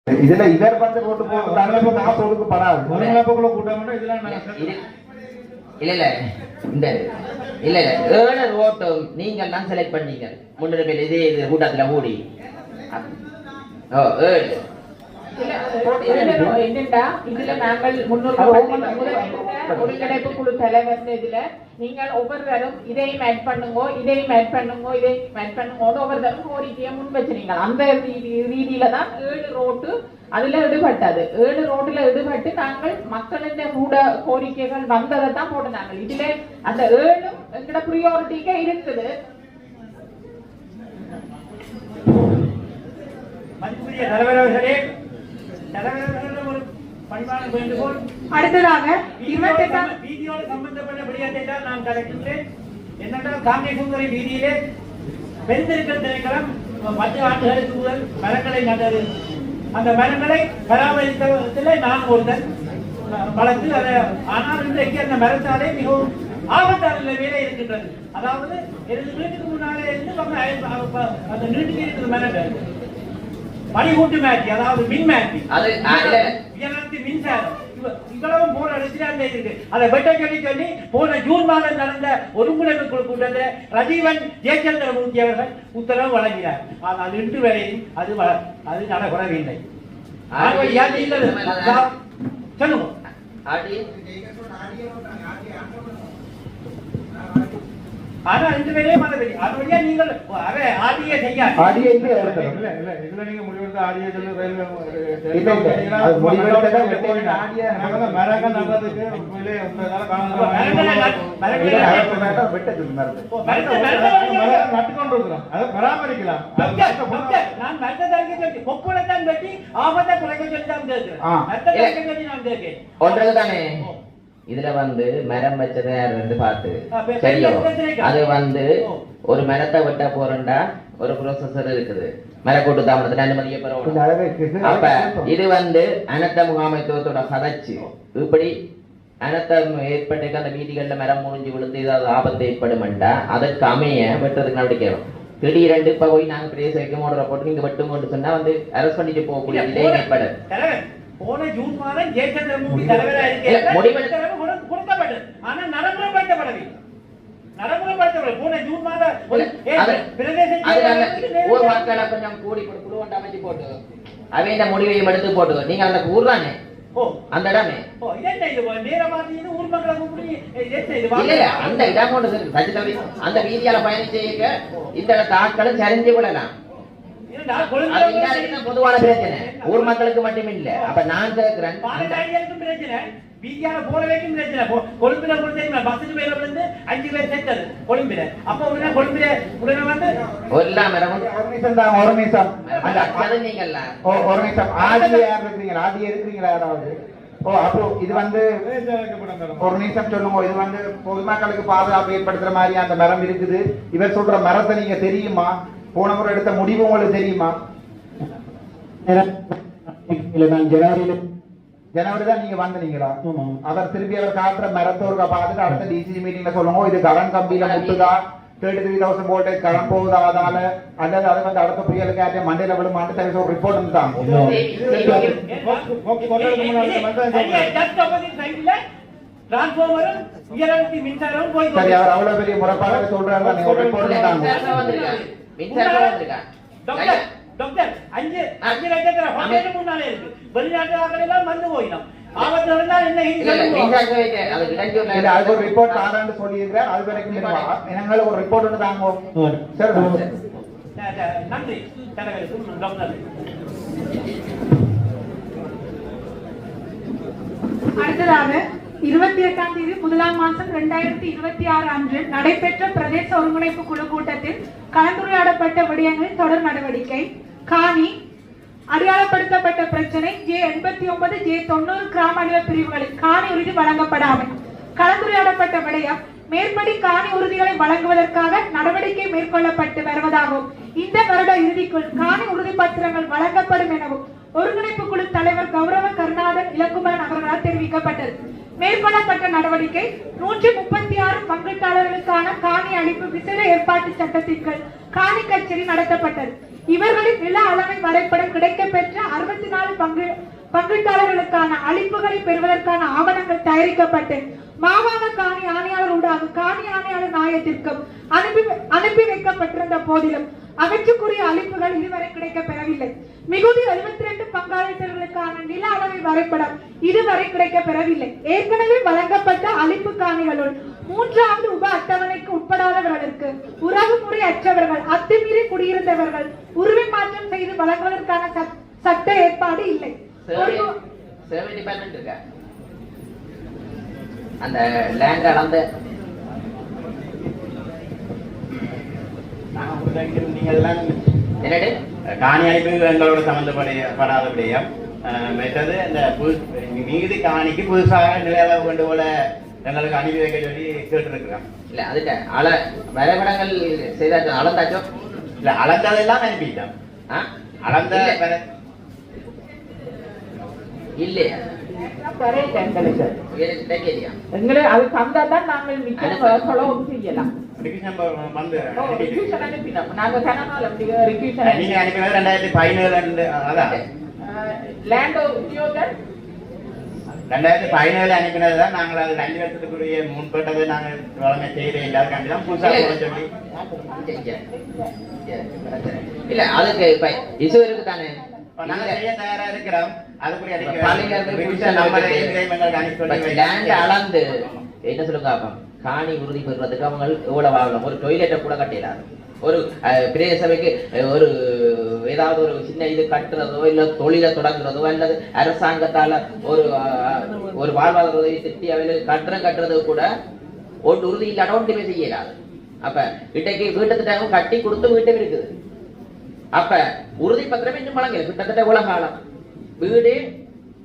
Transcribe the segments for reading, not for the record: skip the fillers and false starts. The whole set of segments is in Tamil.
இதுல இவர் வந்து ரோட்டு போட்டு காசு ஒதுக்கப்படாது. ஒருங்கிணைப்புக்குள்ள கூட்டம் இதெல்லாம் இல்ல இல்ல இந்த இல்ல இல்ல 7 ரோட்டும் நீங்க எல்லாம் செலக்ட் பண்ணீங்க முன்னுரிமையில் இதே இது கூட்டத்துல கூடி. ஓ 7 என்னண்டா இதுல நாங்கள் ஒருங்கிணைப்பு குழு தலைவர் இதுல நீங்கள் ஒவ்வொருவரும் இதையும் ஆட் பண்ணுங்க இதையும் ஆட் பண்ணுங்க இதையும் ஆட் பண்ணுங்க ஒவ்வொருத்தரும் கோரிக்கையை முன் வச்சிருங்க. அந்த ரீதியில தான் 7 ரோட்டு அதுல ஈடுபட்டது. 7 ரோட்டுல ஈடுபட்டு நாங்கள் மக்களின் கூட கோரிக்கைகள் வந்ததை தான் போட்டுனாங்க. இதுல அந்த 7 எங்கட பிரியாரிட்டிக்கே இருக்குது. அடுத்ததாக வீதியோடு சம்பந்தப்பட்ட விடயத்தை தான் நான் கலைக்கின்றேன். என்னென்றால் காங்கேசந்துறை வீதியிலே பெருந்தெருக்கள் திணைக்களம் 10 ஆண்டுகளுக்கு முதல் மரங்களை நட்டது. அந்த மரங்களை பராமரித்ததில் நான் ஒருத்தன் வளர்த்து அதை. ஆனால் இன்றைக்கு அந்த மரத்தாலே மிகவும் ஆபத்தான நிலையிலே இருக்கின்றது. அதாவது எனது வீட்டுக்கு முன்னாலே இருந்து அந்த நீட்டுக்கு இருக்கிற மரங்கள் பனிகூட்டு மேட்டி, அதாவது மின் மேட்டி, மின்சாரம் இவ்வளவு போன இடத்துல இருக்கு. அதை வெட்ட சொல்லி போன ஜூன் மாதம் நடந்த ஒருங்கிணைப்பு குழு கூட்டத்தில் ரஜீவன் ஜெயச்சந்திரமூர்த்தி அவர்கள் உத்தரவு வழங்கினார். ஆனால் இன்று வரையும் அது நடைபெறவில்லை. சொல்லுங்க. ஆனா இந்த வேலையே மனதில்லை. அது வழியா நீங்கள் ஆடியே செய்யாது. ஆடியே இல்ல இல்ல இல்ல இதுல நீங்க முடிவெடுத்து ஆடியே சொல்லி ரயில்வே மரங்க நடுறதுக்கு உண்மையிலே உங்களால நட்டுக்கொண்டு இருக்கிறோம். அதை பராமரிக்கலாம். நான் மரத்தை தடுக்க சொல்லி கொப்புளத்தான் வெட்டி ஆபத்தை குறைக்க சொல்லி தான் கேட்கிறேன். மரத்தை தடுக்க சொல்லி நான் கேட்கிறேன். ஒன்றுதானே இதுல வந்து மரம் வச்சது யாரு பார்த்து சரியோ? அது வந்து ஒரு மரத்தை வெட்ட போறண்டா ஒரு ப்ரோசஸர் இருக்குது. மரக்கூட்டு தாமதத்தை அனுமதிக்க பெறணும். அப்ப இது வந்து அனர்த்த முகாமைத்துவத்தோட கதைச்சு இப்படி அனர்த்தம் ஏற்பட்டு அந்த வீதிகள்ல மரம் முடிஞ்சு விழுந்து ஏதாவது ஆபத்து ஏற்படுமெண்டா அதற்கு அமைய வெட்டுறதுக்கு நடவடிக்கணும். திடீரெண்டு இப்ப போய் நாங்க பிரதேச வைக்க மோடரை போட்டு நீங்க வெட்டும் கொண்டு சொன்னா வந்து அரெஸ்ட் பண்ணிட்டு போகக்கூடிய நிலை ஏற்படு. போன ஜூன் மாதம் ஜெயச்சந்திரமூர்த்தி தலைவராக இருக்கிற கொடுக்கப்பட்டது. ஆனா நடைமுறைப்படுத்தப்படவில்லை. போன ஜூன் மாதம் ஊர் மக்களை கொஞ்சம் கூடி குழுவண்ட அமைச்சு போட்டு அவைய முடிவையும் எடுத்து போட்டு நீங்க அந்த ஊர் தானே அந்த இடமே அந்த இடம் அந்த வீதியால பயணிச்ச இந்த ஆட்களும் சரிஞ்சு விடலாம். பொதுவான பிரச்சனை ஊர் மக்களுக்கு மட்டும் இல்ல. அப்ப நான் கேட்கிறேன் வீதியால போற வைக்கும் பிரச்சனை. கொழும்புல கொடுத்தீங்களா பஸ்ஸுக்கு பேர விழுந்து 5 பேர் செத்தது கொழும்புல. அப்ப உடனே கொழும்புல உடனே வந்து ஒரு நிமிஷம் தான் ஒரு நிமிஷம் அந்த அது நீங்கல்ல ஒரு நிமிஷம் ஆடியே இருக்கிறீங்களா? ஆடியே இருக்கிறீங்களா யாராவது? அப்போ இது வந்து ஒரு நிமிஷம் சொல்லுங்க. இது வந்து பொதுமக்களுக்கு பாதுகாப்பு ஏற்படுத்துற மாதிரி அந்த மரம் இருக்குது. இவர் சொல்ற மரத்தை நீங்க தெரியுமா? போன முறை எடுத்த முடிவு உங்களுக்கு தெரியுமா? ஜனவரி தான் நீங்க வந்தீங்களா? அவர் திருப்பி அவர் காட்டுற மரத்தோருக்க பார்த்துட்டு அடுத்த டிசி மீட்டிங்ல சொல்லுங்க இது கரண்ட் கம்பியில முட்டுதா 33,000 வோல்டேஜ் கரண்ட் போகுதா அதால அல்லது அதை வந்து அடுத்த புயலுக்கு ஆட்டிய மண்டையில விழுமாட்டு சரி ஒரு ரிப்போர்ட் தான். சரி அவர் அவ்வளவு பெரிய முறைப்பாடு சொல்றாரு. நீங்க ஒரு ரிப்போர்ட் தாங்க. டாக்டர் 5 லட்சத்துல ஹோட்டல் முன்னாலே இருக்கு. வெளிநாட்டுல வந்து போயிடும். ஆபத்து நடந்தா அது ஒரு ரிப்போர்ட் தாரான்னு சொல்லியிருக்கிறார். அது வரைக்கும் எங்களுக்கு ஒரு ரிப்போர்ட் ஒன்று தாங்க. நன்றி டாக்டர். அடுத்ததாக 28ஆம் தேதி 1ஆம் மாதம் 2026 அன்று நடைபெற்ற பிரதேச ஒருங்கிணைப்பு குழு கூட்டத்தில் கலந்துரையாடப்பட்ட விடயங்களில் தொடர் நடவடிக்கை. காணி அடையாளப்படுத்தப்பட்ட பிரச்சனை J89 J90 கிராம அலுவல பிரிவுகளில் காணி உறுதி வழங்கப்படாமல் கலந்துரையாடப்பட்ட விடயம் மேற்படி காணி உறுதிகளை வழங்குவதற்காக நடவடிக்கை மேற்கொள்ளப்பட்டு வருவதாகவும் இந்த வருட இறுதிக்குள் காணி உறுதி பத்திரங்கள் வழங்கப்படும் எனவும் ஒருங்கிணைப்பு குழு தலைவர் கௌரவ கருணாதன் இளங்குமரன் அவர்களால் தெரிவிக்கப்பட்டது. மேற்கொள்ளப்பட்ட நடவடிக்கை 136 பங்கீட்டாளர்களுக்கான காணி அளிப்பு விசேட ஏற்பாட்டு சட்டத்தின் கீழ் காணி கச்சேரி நடத்தப்பட்டது. இவர்களின் நில அளவை வரைபடம் கிடைக்கப்பெற்ற 64 பங்கீட்டாளர்களுக்கான அளிப்புகளை பெறுவதற்கான ஆவணங்கள் தயாரிக்கப்பட்டு மாகாண காணி ஆணையாளர் ஊடாக காணி ஆணையாளர் நாயத்திற்கும் அனுப்பி வைக்கப்பட்டிருந்த போதிலும் அவற்றுக்குரிய அளிப்புகள் இதுவரை கிடைக்கப்பெறவில்லை. மிகுதி 72 பங்காளித்தர்களுக்கான நில அளவை வரைபடம் இதுவரை கிடைக்கப்பெறவில்லை. ஏற்கனவே வழங்கப்பட்ட அளிப்பு காணிகளுள் 3வது உப அட்டவணைக்கு உட்படாதவர்களுக்கு உறவு முறை அற்றவர்கள் அத்துமீறி குடியிருந்தவர்கள் உரிமை மாற்றம் செய்து வழங்குவதற்கான சட்ட ஏற்பாடு இல்லை. சர்வே டிபார்ட்மெண்ட் இருக்கா? அந்த லேண்ட் அளந்த நீங்கள் எல்லாம் என்னடு காணி அளிப்பு எங்களோட சம்பந்தப்படாத விடயம். மற்றது அந்த மீதி காணிக்கு புதுசாக நிலையளவு கொண்டு போல எங்களுக்கு அனுப்பி வைக்க சொல்லி கேட்டுருக்கிறோம். இல்ல அதுக்கு வரைபடங்கள் செய்தாச்சும் அளந்தாச்சும் இல்ல அளந்ததெல்லாம் அனுப்பிட்டோம். அளந்த இல்லையா எங்களை அது தந்தாதான் நாங்கள் மிச்சம் செலவு செய்யலாம். வந்து நாங்க கனகால நீங்க அனுப்பினது 2017 அதான் லேண்ட் உத்தியோகர் 2017 அனுப்பினதுதான். நாங்கள் அது 2 வருஷத்துக்குரிய முன்பட்டது நாங்கள் வளமை செய்யற எல்லாருக்காண்டி தான் புதுசா போட சொல்லி இல்ல அதுக்கு இப்ப இசு இருக்கு தானே நாங்க செய்ய தயாரா இருக்கிறோம். அதுக்குரிய அளந்து என்ன சொல்லுங்க காணி உறுதி பெறுவதற்கு அவங்க எவ்வளவு ஆகலாம்? ஒரு டொய்லெட்டை கூட கட்டிடலாம். ஒரு பிரதேச சபைக்கு ஒரு ஏதாவது ஒரு சின்ன இது கட்டுறதோ இல்ல தொழிலை தொடங்குறதோ அல்லது அரசாங்கத்தால ஒரு வாழ்வாதார உதவி திட்டி அவையில் கட்டுறது கூட ஒன்று உறுதி இல்லாத ஒன்றுமே செய்யலாது. அப்ப இன்றைக்கு வீட்டு திட்டம் கட்டி கொடுத்து வீட்டும் இருக்குது. அப்ப உறுதி பத்திரம் இன்னும் வழங்கல. கிட்டத்தட்ட உலகாலம் வீடு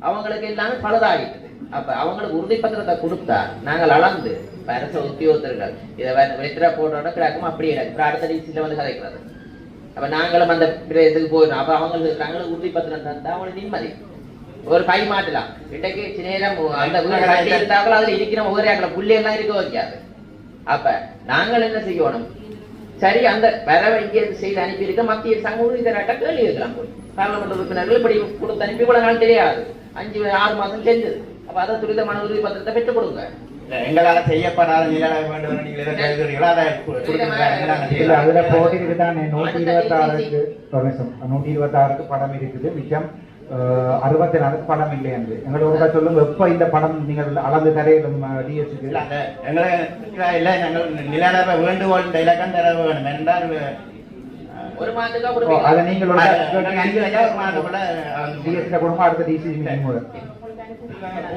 அவங்களுக்கு எல்லாமே பழுதாகிட்டது. அப்ப அவங்களுக்கு உறுதி பத்திரத்தை கொடுத்தா நாங்கள் அளந்து அரச உத்தியோகத்தர்கள் இதை வெற்றிட போடுறோட கிடக்கும் அப்படியே அடுத்த டிசில வந்து கதைக்கிறது. அப்ப நாங்களும் அந்த பிரதேசத்துக்கு போயிடும். அப்ப அவங்களுக்கு நாங்களும் உறுதி பத்திரம் தந்தா அவங்களுக்கு நிம்மதி ஒரு கை மாட்டலாம். இன்றைக்கு நேரம் அந்த வீடு கட்டி இருந்தாங்களோ அதுல இருக்கிற ஒவ்வொரு புள்ளி எல்லாம் இருக்க வைக்காது. அப்ப நாங்கள் என்ன செய்யணும்? சரி அந்த வரவை இங்கே செய்து அனுப்பி இருக்க மத்திய சங்க உறுதி தராட்ட கேள்வி இருக்கலாம். போய் பார்லமெண்ட் உறுப்பினர்கள் இப்படி கொடுத்து அனுப்பி கூட நாள் தெரியாது. 5-6 மாதம் செஞ்சது. அப்ப அதை துரிதமான உறுதி பத்திரத்தை பெற்றுக் கொடுங்க. எங்களால செய்யப்படாத நில வேண்டும் நீங்க எதை கருதுறீங்களோ அதை அதுல போட்டிருக்கு தானே 126க்கு படம் இருக்குது. மிச்சம் 64 படம் இல்லை என்று எங்களோட சொல்லுங்க. எப்ப இந்த படம் நீங்கள் அளந்து தரையிலும் டிஎஸ்க்கு இல்ல நாங்கள் நில வேண்டுகோள் இலக்கம் தர வேணும் என்றால் ஒரு மாதத்துக்கு அதை நீங்களோட டிஎஸ்ல கொடுங்க. அடுத்த டிசி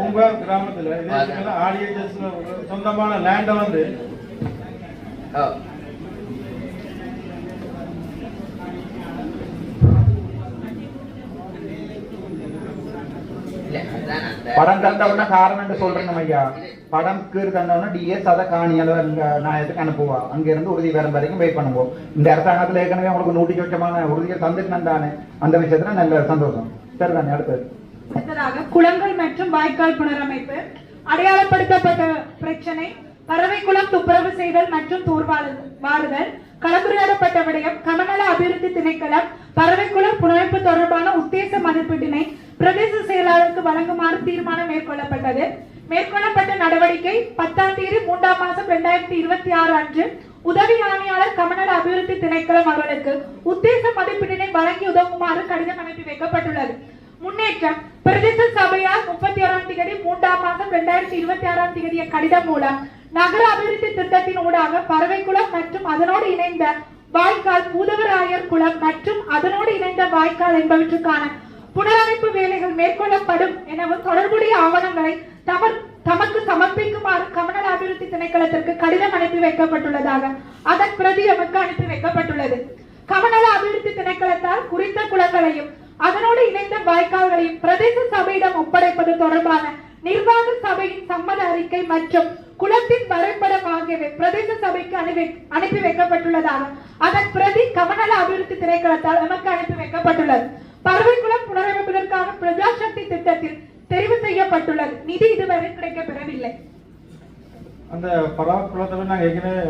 உங்க கிராமத்துல ஆர்டிஎச்எஸ் சொந்தமான லேண்ட வந்து படம் தந்தவுடனே காரணம் சொல்றேன் ஐயா. படம் கீழ் தந்தவுடனே டிஎஸ் அதை காணியால நாயத்துக்கு அனுப்புவா. அங்க இருந்து உறுதி வேற வரைக்கும் வெயிட் பண்ணுவோம். இந்த அரசாங்கத்துல ஏற்கனவே உங்களுக்கு நூற்றுக்கணக்கான உறுதிகள் தந்துட்டு தானே. அந்த விஷயத்துல நல்ல சந்தோஷம். சரிதானே? அடுத்ததாக குளங்கள் மற்றும் வாய்க்கால் புனரமைப்பு, அடையாளப்படுத்தப்பட்ட பிரச்சனை, பறவை குளம் துப்புரவு செய்தல் மற்றும் தூர்வாறுதல், கலந்துரையாடப்பட்ட விடயம், கமநல அபிவிருத்தி திணைக்களம் பறவைக்குளம் புனரமைப்பு தொடர்பான உத்தேச மதிப்பீட்டினை பிரதேச செயலாளருக்கு வழங்குமாறு தீர்மானம் மேற்கொள்ளப்பட்டது. மேற்கொள்ளப்பட்ட நடவடிக்கை 10ஆம் தேதி 3ஆம் மாதம் 2026 அன்று உதவி ஆணையாளர் கமநல அபிவிருத்தி திணைக்களம் அவர்களுக்கு உத்தேச மதிப்பீட்டினை வழங்கி உதவுமாறு கடிதம் அனுப்பி வைக்கப்பட்டுள்ளது. முன்னேற்றம் பிரதேச சபையால் 31ஆம் தேதி 3ஆம் மாதம் 2026 தேதிய கடிதம் மூலம் நகர அபிவிருத்தி திட்டத்தின் ஊடாக பறவைக்குளம் மற்றும் அதனோடு இணைந்த வாய்க்கால், பூதவராயர் குளம் மற்றும் அதனோடு இணைந்த வாய்க்கால் என்பவற்றுக்கான புனரமைப்பு வேலைகள் மேற்கொள்ளப்படும் எனவும் தொடர்புடைய ஆவணங்களை தமக்கு சமர்ப்பிக்குமாறு கமநல அபிவிருத்தி திணைக்களத்திற்கு கடிதம் அனுப்பி வைக்கப்பட்டுள்ளதாக அதன் பிரதி எமக்கு அனுப்பி வைக்கப்பட்டுள்ளது. கமநல அபிவிருத்தி திணைக்களத்தால் குறித்த குளங்களையும் அதனோடு இணைந்த வாய்க்கால்களையும் பிரதேச சபையிடம் ஒப்படைப்பது தொடர்பான நிர்வாக சபையின் சம்மத அறிக்கை மற்றும் குளத்தின் வரைபடம் ஆகியவை பிரதேச சபைக்கு அனுப்பி வைக்கப்பட்டுள்ளதாக அதன் பிரதி கமநல அபிவிருத்தி திணைக்களத்தால் நமக்கு அனுப்பி வைக்கப்பட்டுள்ளது. பறவைக்குளம் புனரமைப்பதற்கான பிரஜாசக்தி திட்டத்தில் தெரிவு செய்யப்பட்டுள்ளது. நிதி இதுவரை கிடைக்கப்பெறவில்லை. அந்த பறவைக்குளத்தை நாங்கள் ஏற்கனவே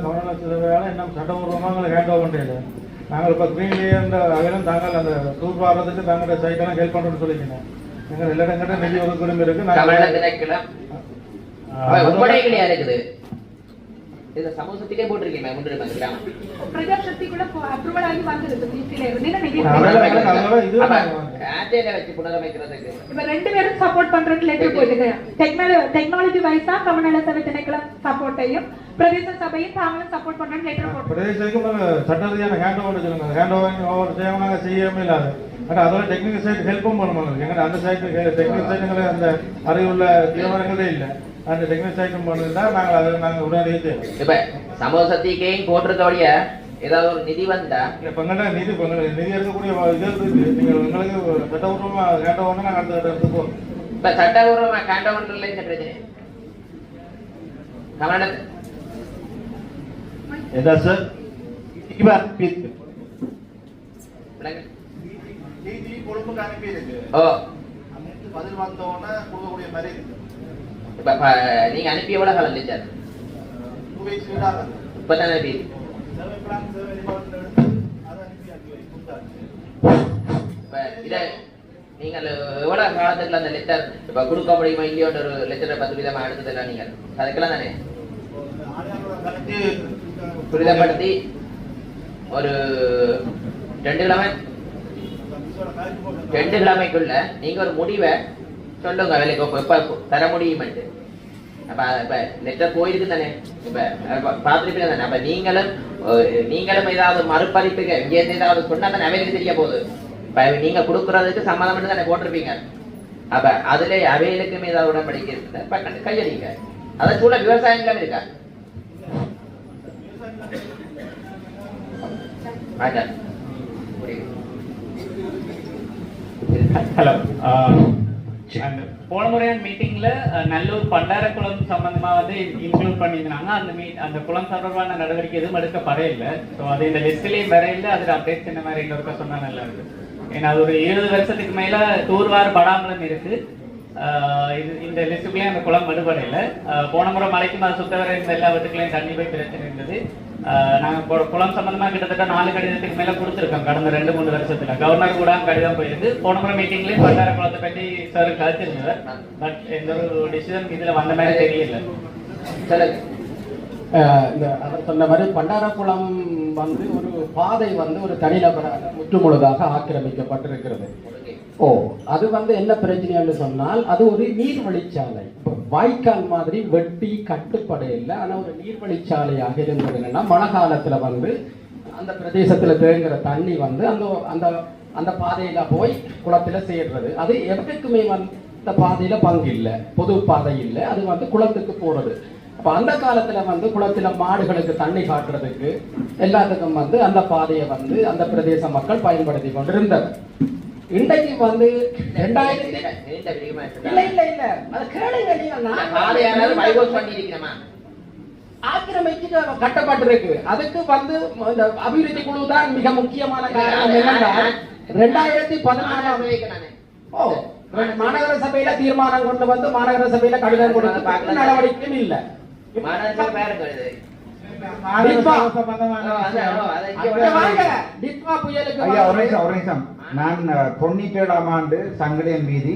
கமநல சேவையால இன்னும் சட்டபூர்வமாக ஹேண்ட் ஓவர் பண்ணல. நாங்கள் இப்போ கிரீன்லி அந்த அகலம் தாங்கள் அந்த டூர் வர்றதுக்கு தாங்களோட சைட்டெல்லாம் ஹெல்ப் பண்ணுறோம்னு சொல்லிக்கணும். எங்கள் எல்லா இடங்கிட்ட நிதி ஒதுக்கீடும் இருக்கு. இருக்குது இந்த சமூகத்துக்கே போட்டிருக்கீங்க முன்னுரிமை கிராமம் பிரஜாசக்திக்குள்ள அப்ரூவல் ஆகி வந்திருக்கு வீட்டில இருந்து நிதி வச்சு புனரமைக்கிறதுக்கு இப்ப 2 பேரும் சப்போர்ட் பண்றதுக்கு லெட்டர் போயிருக்கு. டெக்னாலஜி வைஸா கமநல சபை திணைக்களம் சப்போர்ட்டையும் பிரதேச சபையும் தாங்களும் சப்போர்ட் பண்றதுக்கு லெட்டர் போட்டு பிரதேசத்துக்கு சட்ட ரீதியான ஹேண்ட் ஓவர் சொல்லுங்க. ஹேண்ட் ஓவர் செய்யணும் செய்யவே இல்லாது. பட் அதோட டெக்னிக்கல் சைட் ஹெல்ப்பும் பண்ணணும். எங்க அந்த சைட் டெக்னிக்கல் சைட்டுங்களை அந்த அறிவுள்ள தீவிரங்களே இல்லை. அந்த டெக்னிக்கல் சைட்டும் பண்ணிருந்தா நாங்கள் உடனடியே செய்வோம். இப்ப சமூக சக்திக்கையும் போட்டிருக்கோடைய ஏதாவது ஒரு நிதி வந்தா இப்ப நிதி இருக்கக்கூடிய இது இருக்கு. நீங்க உங்களுக்கு சட்டபூர்வமா ஹேண்ட் ஓவர் நாங்கள் அந்த இடத்துக்கு போகிறோம். இப்ப சட்டபூர்வமா ஹேண்ட் ஓவர் இந்த பிரச்சனை கமநல எதா சார் இப்ப கொழும்புக்கு அனுப்பி இருக்கு. ஓ பதில் வந்தோடனே கொடுக்கக்கூடிய மாதிரி இருக்கு. இப்ப நீங்க அனுப்பி எவ்வளவு காலம் இல்லை சார்? 2 weeks விடாத. இப்பதான் அனுப்பி இப்ப இத நீங்கள் எவ்வளவு காலத்துக்குள்ள அந்த லெட்டர் இப்ப கொடுக்க முடியுமா இல்லையோன்ற ஒரு லெட்டரை 10 விதமா எடுத்ததெல்லாம் நீங்கள் அதுக்கெல்லாம் தானே துரிதப்படுத்தி ஒரு 2 கிழமைக்குள்ள நீங்க ஒரு முடிவை சொல்லுங்க. வேலைக்கு எப்ப தர முடியும். அப்ப இப்ப லெட்டர் போயிருக்கு தானே, இப்ப பாத்திருப்பீங்க தானே. அப்ப நீங்களும் ஏதாவது மறுபதிப்புங்க இங்க ஏதாவது சொன்னா தானே அவைகளுக்கு தெரிய போகுது. இப்ப நீங்க கொடுக்கறதுக்கு சம்மதம் தானே போட்டிருப்பீங்க. அப்ப அதுல அவைகளுக்கும் ஏதாவது உடன்படிக்கை இருக்கு கையடிங்க. அதை சூழ விவசாயங்களும் இருக்கா? ஹலோ, போன முறையான மீட்டிங்ல நல்லூர் பண்டாரக்குளம் சம்பந்தமா வந்து இன்க்ளூட் பண்ணியிருந்தாங்க. அந்த குளம் தொடர்பான நடவடிக்கை எதுவும் எடுக்கப்படையில்லை. ஸோ அது இந்த லிஸ்ட்லயும் வரையில அதுல அப்டேட் இந்த மாதிரி இன்னொருக்கா சொன்னா நல்லா இருக்கு. ஏன்னா அது ஒரு 20 வருஷத்துக்கு மேல தூர்வார படாமலும் இருக்கு. இந்த லிஸ்டுக்குள்ளேயும் அந்த குளம் விடுபடையில போன முறை மலைக்கு அதை சுத்த வர இந்த எல்லா வீட்டுக்குள்ளேயும் தண்ணி போய் பிரச்சனை இருந்தது. நாங்க குளம் சம்பந்தமா கிட்டத்தட்ட 4 கடிதத்துக்கு மேல கொடுத்துருக்கோம் கடந்த 2-3 வருஷத்துல. கவர்னர் கூட கடிதம் போயிருக்கு. போன முறை மீட்டிங்லயும் பண்டார குளத்தை பற்றி சார் கருத்திருந்தார். பட் எந்த ஒரு டிசிஷன் இதுல வந்த மாதிரி தெரியல. அவர் சொன்ன மாதிரி பண்டாரக்குளம் வந்து ஒரு பாதை வந்து ஒரு தனிநபராக முற்றுமுழுதாக ஆக்கிரமிக்கப்பட்டிருக்கிறது. அது வந்து என்ன பிரச்சனைன்னு சொன்னால் அது ஒரு நீர்வழிச்சாலை. வாய்க்கால் மாதிரி வெட்டி கட்டுப்படை இல்லை. ஆனால் ஒரு நீர்வழிச்சாலையாக இருந்தது என்னன்னா மழை காலத்துல வந்து அந்த பிரதேசத்துல தேங்குற தண்ணி வந்து அந்த அந்த பாதையில போய் குளத்துல சேர்றது. அது எவருக்குமே வந்து இந்த பாதையில பங்கு இல்லை, பொது பாதை இல்லை. அது வந்து குளத்துக்கு போறது. அப்ப அந்த காலத்துல வந்து குளத்துல மாடுகளுக்கு தண்ணி காட்டுறதுக்கு எல்லாத்துக்கும் வந்து அந்த பாதையை வந்து அந்த பிரதேச மக்கள் பயன்படுத்தி கொண்டிருந்தது. இன்றைக்கு வந்து 2000 ஆக்கிரமிச்சு கட்டப்பட்டிருக்கு. அதுக்கு வந்து இந்த அபிவிருத்தி குழு தான் மிக முக்கியமான காரணம். என்னென்றால் 2014 மாநகர சபையில தீர்மானம் கொண்டு வந்து மாநகர சபையில கடிதம் கொடுத்து நடவடிக்கையும் இல்லை. நான் 97ஆம் ஆண்டு சங்கிலியன் வீதி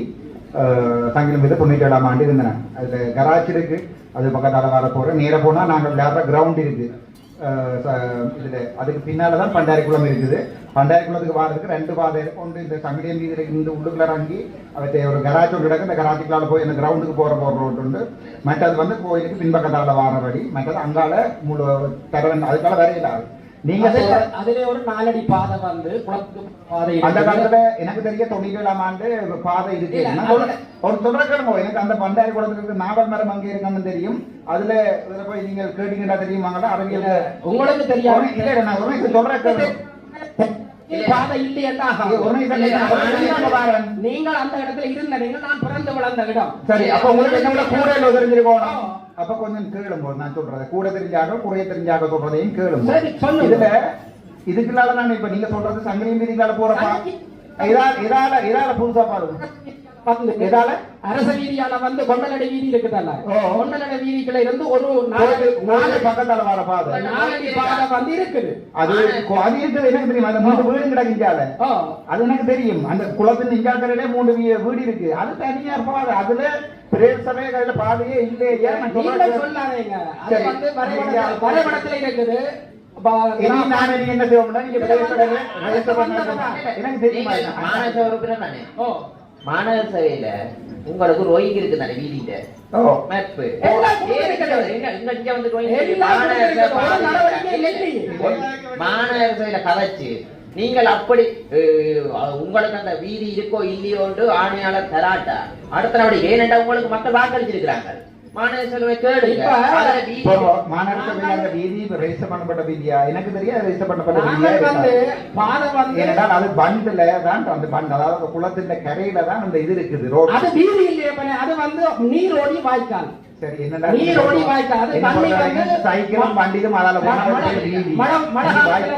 97ஆம் ஆண்டு இருந்தேன். அதுல கராச்சி இருக்கு, அது பக்கத்தால வர போற நேர போனா நாங்கள் விளையாடுற கிரவுண்ட் இருக்கு. இதுல அதுக்கு பின்னாலதான் பண்டாரிக்குளம் இருக்குது. பண்டாரிக்குளத்துக்கு வாரதுக்கு 2 பாதை ஒன்று இந்த சங்கிலியன் வீதியில இந்த உள்ளுக்குள்ள இறங்கி அவற்றை ஒரு கராச்சி ஒன்று கிடக்கு. இந்த கராச்சிக்குள்ளால போய் இந்த கிரவுண்டுக்கு போற ரோடு உண்டு. மற்றது வந்து கோயிலுக்கு பின்பக்கத்தால வாரபடி, மற்றது அங்கால முழு தரவன் அதுக்கால வரையில நீங்க அதுல ஒரு 4 அடி பாதை வந்து குளத்துக்கு பாதை. அந்த காலத்துல எனக்கு தெரிய 97ஆம் ஆண்டு பாதை இருக்கு. ஒரு தொடர்கடமோ எனக்கு அந்த பண்டாரி குளத்துக்கு நாவல் மரம் அங்கே இருக்கான்னு தெரியும். அதுல போய் நீங்க கேட்டீங்கன்னா தெரியுமாங்களா? அறிவியல் உங்களுக்கு தெரியாது. இல்ல நான் ஒரு தொடர்கடை பாதை இல்லை என்றா நீங்கள் அந்த இடத்துல இருந்த நீங்கள் நான் பிறந்து வளர்ந்த இடம். சரி, அப்ப உங்களுக்கு என்ன கூட தெரிஞ்சிருக்கோம். அப்ப கொஞ்சம் கேளுங்க. நான் சொல்றேன் கூட தெரிஞ்சாக குறைய தெரிஞ்சாக சொல்றதையும் கேளுங்க. இதுல இதுக்குள்ளால நான் இப்ப நீங்க சொல்றது சங்கிலியும் வீதிகளால போறப்பா இதால புதுசா பாருங்க. வந்து எதால? அரச வீதியால வந்து கொண்டலடை வீதி இருக்குதானே, கொண்டலடை வீதிக்குள்ள இருந்து ஒரு நாலு பக்கத்தால வர பாதை 4 அடி பாதை வந்து இருக்குது. அது அது இருக்குது எனக்கு தெரியும். அந்த 3 வீடு கிடக்குஞ்சால அது எனக்கு தெரியும். அந்த குளத்தின் இங்காக்கரையிலே 3 வீடு இருக்கு. அது தனியார் பாதை. அதுல பிரேசமே கையில பாதையே இல்லையா? சொல்லாதீங்க. அது வந்து வரைபடத்துல இருக்குது. நான் என்ன செய்வோம்னா நீங்க எனக்கு தெரியுமா? மாநகர உறுப்பினர் தானே? மாநகர சபையில உங்களுக்கு ரோயிங் இருக்கு தானே வீதியில மேப் மாநகர சபையில கதைச்சு நீங்கள் அப்படி உங்களுக்கு அந்த வீதி இருக்கோ இல்லையோன்று ஆணையாளர் தராட்டா அடுத்த நாள் ஏனென்றா உங்களுக்கு மக்கள் வாக்களிச்சிருக்கிறாங்க. மாநகர சபை கேடு மாநகர சபையில அந்த வீதி ரெஜிஸ்டர் பண்ணப்பட்ட வீதியா? எனக்கு தெரியாது ரெஜிஸ்டர் பண்ணப்பட்ட வீதியா. ஏனென்றால் அது பண்ட்ல தான் அந்த பண்ட், அதாவது குளத்தின் கரையில தான் அந்த இது இருக்குது ரோடு. அது வீதி இல்லையே, அது வந்து நீர் ஓடி வாய்க்கால். சரி, என்னடா நீர் ஓடி வாய்க்கால். அது தண்ணி வந்து சைக்கிளும் வண்டியும் அதால வீதி மழை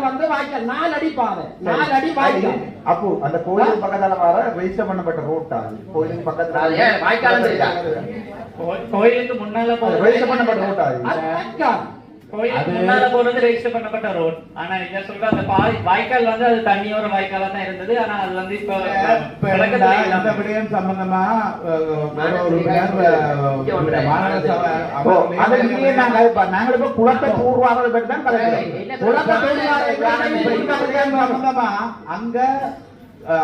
வந்து வாய்க்கால் 4 அடி பாதை, 4 அடி வாய்க்கால். அப்போ அந்த கோயிலுக்கு பக்கத்தால வர ரெஜிஸ்டர் பண்ணப்பட்ட ரோட்டா? கோயிலுக்கு பக்கத்துல வாய்க்கால் கோயிலுக்கு முன்னால ரெஜிஸ்டர் பண்ணப்பட்ட ரோட்டா? கோயிலுக்கு முன்னால போறது ரெஜிஸ்டர் பண்ணப்பட்ட ரோட். ஆனா இத சொல்ற அந்த வாய்க்கால் வந்து அது தண்ணியோர வாய்க்காலா தான் இருந்தது. ஆனா அது வந்து இப்ப இந்த விடயம் சம்பந்தமா நாங்கள் இப்ப குளத்தை தூர்வாரதை பற்றி தான் கலைக்கிறோம். குளத்தை சம்பந்தமா அங்க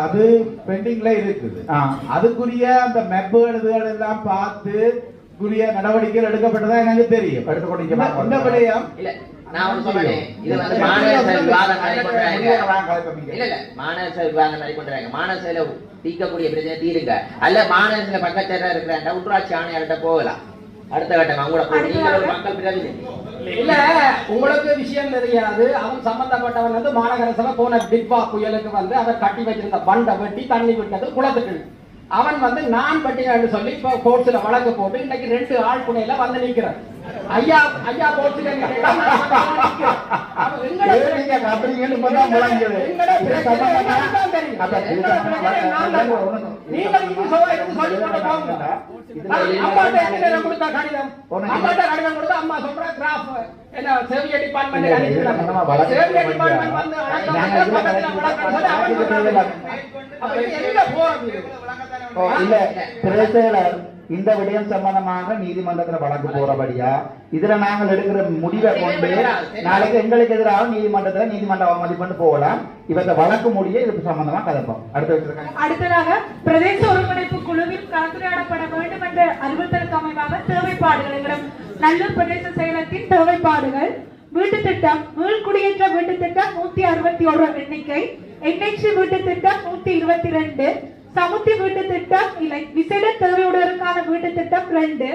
அது பெண்டிங்ல இருக்குது. அதுக்குரிய அந்த மெப்புகள் எல்லாம் பார்த்து குறிய நடவடிக்கைகள் எடுக்கப்பட்டதா எனக்கு தெரியும். இந்த விடயம் இல்ல நான் சொல்றேன். இது வந்து மாநகர சபை விவாதம் நடைபெறாங்க. இல்ல இல்ல மாநகர சபை விவாதம் நடைபெறாங்க. மாநகர சபையில தீர்க்கக்கூடிய பிரச்சனை தீருங்க. அல்ல மாநகர சபை பக்கத்துல இருக்கிற உள்ளாட்சி ஆணையாளர்கிட்ட போகலாம். அடுத்த கட்டம் அவங்கள நீங்க ஒரு மக்கள் பிரதிநிதி இல்ல, உங்களுக்கு விஷயம் தெரியாது. அவன் சம்பந்தப்பட்டவன் வந்து மாநகர சபை போன டிட்வா புயலுக்கு வந்து அவர் கட்டி வச்சிருந்த பண்டை வெட்டி தண்ணி விட்டது குளத்துக்கு. அவன் வந்து நான் பட்டினு சொல்லி இப்ப கோர்ட்ஸ்ல வழக்கு போட்டு இன்னைக்கு 2 ஆள் புனையில வந்து நிக்கிறார். ஐயா ஐயா கோர்ட்ஸ்ல அம்மா சொல்ற கிராஃப் என்ன சேவிய டிபார்ட்மெண்ட் இல்ல பிரேசலர் இந்த விடயம் சம்பந்தமாக நீதிமன்றத்தில் வழக்கு போறபடியா இதுல நாங்கள் எடுக்கிற முடிவை கொண்டு நாளைக்கு எங்களுக்கு எதிராக நீதிமன்றத்தில் நீதிமன்ற அவமதிப்பு போகலாம். இவற்றை வழக்கு முடிய இதுக்கு சம்பந்தமா கதைப்போம். அடுத்ததாக பிரதேச ஒருங்கிணைப்பு குழுவில் கலந்துரையாடப்பட வேண்டும் என்ற அறிவுறுத்தலுக்கு அமைவாக தேவைப்பாடுகள் நல்லூர் பிரதேச செயலகத்தின் தேவைப்பாடுகள் வீட்டு திட்டம் மீள்குடியேற்ற வீட்டு திட்டம் 161 எண்ணிக்கை, NHC வீட்டு திட்டம் 122, சமுத்தி வீட்டு திட்டம் இல்லை விசேட தேவையுடையவருக்கான வீட்டு திட்டம் 2,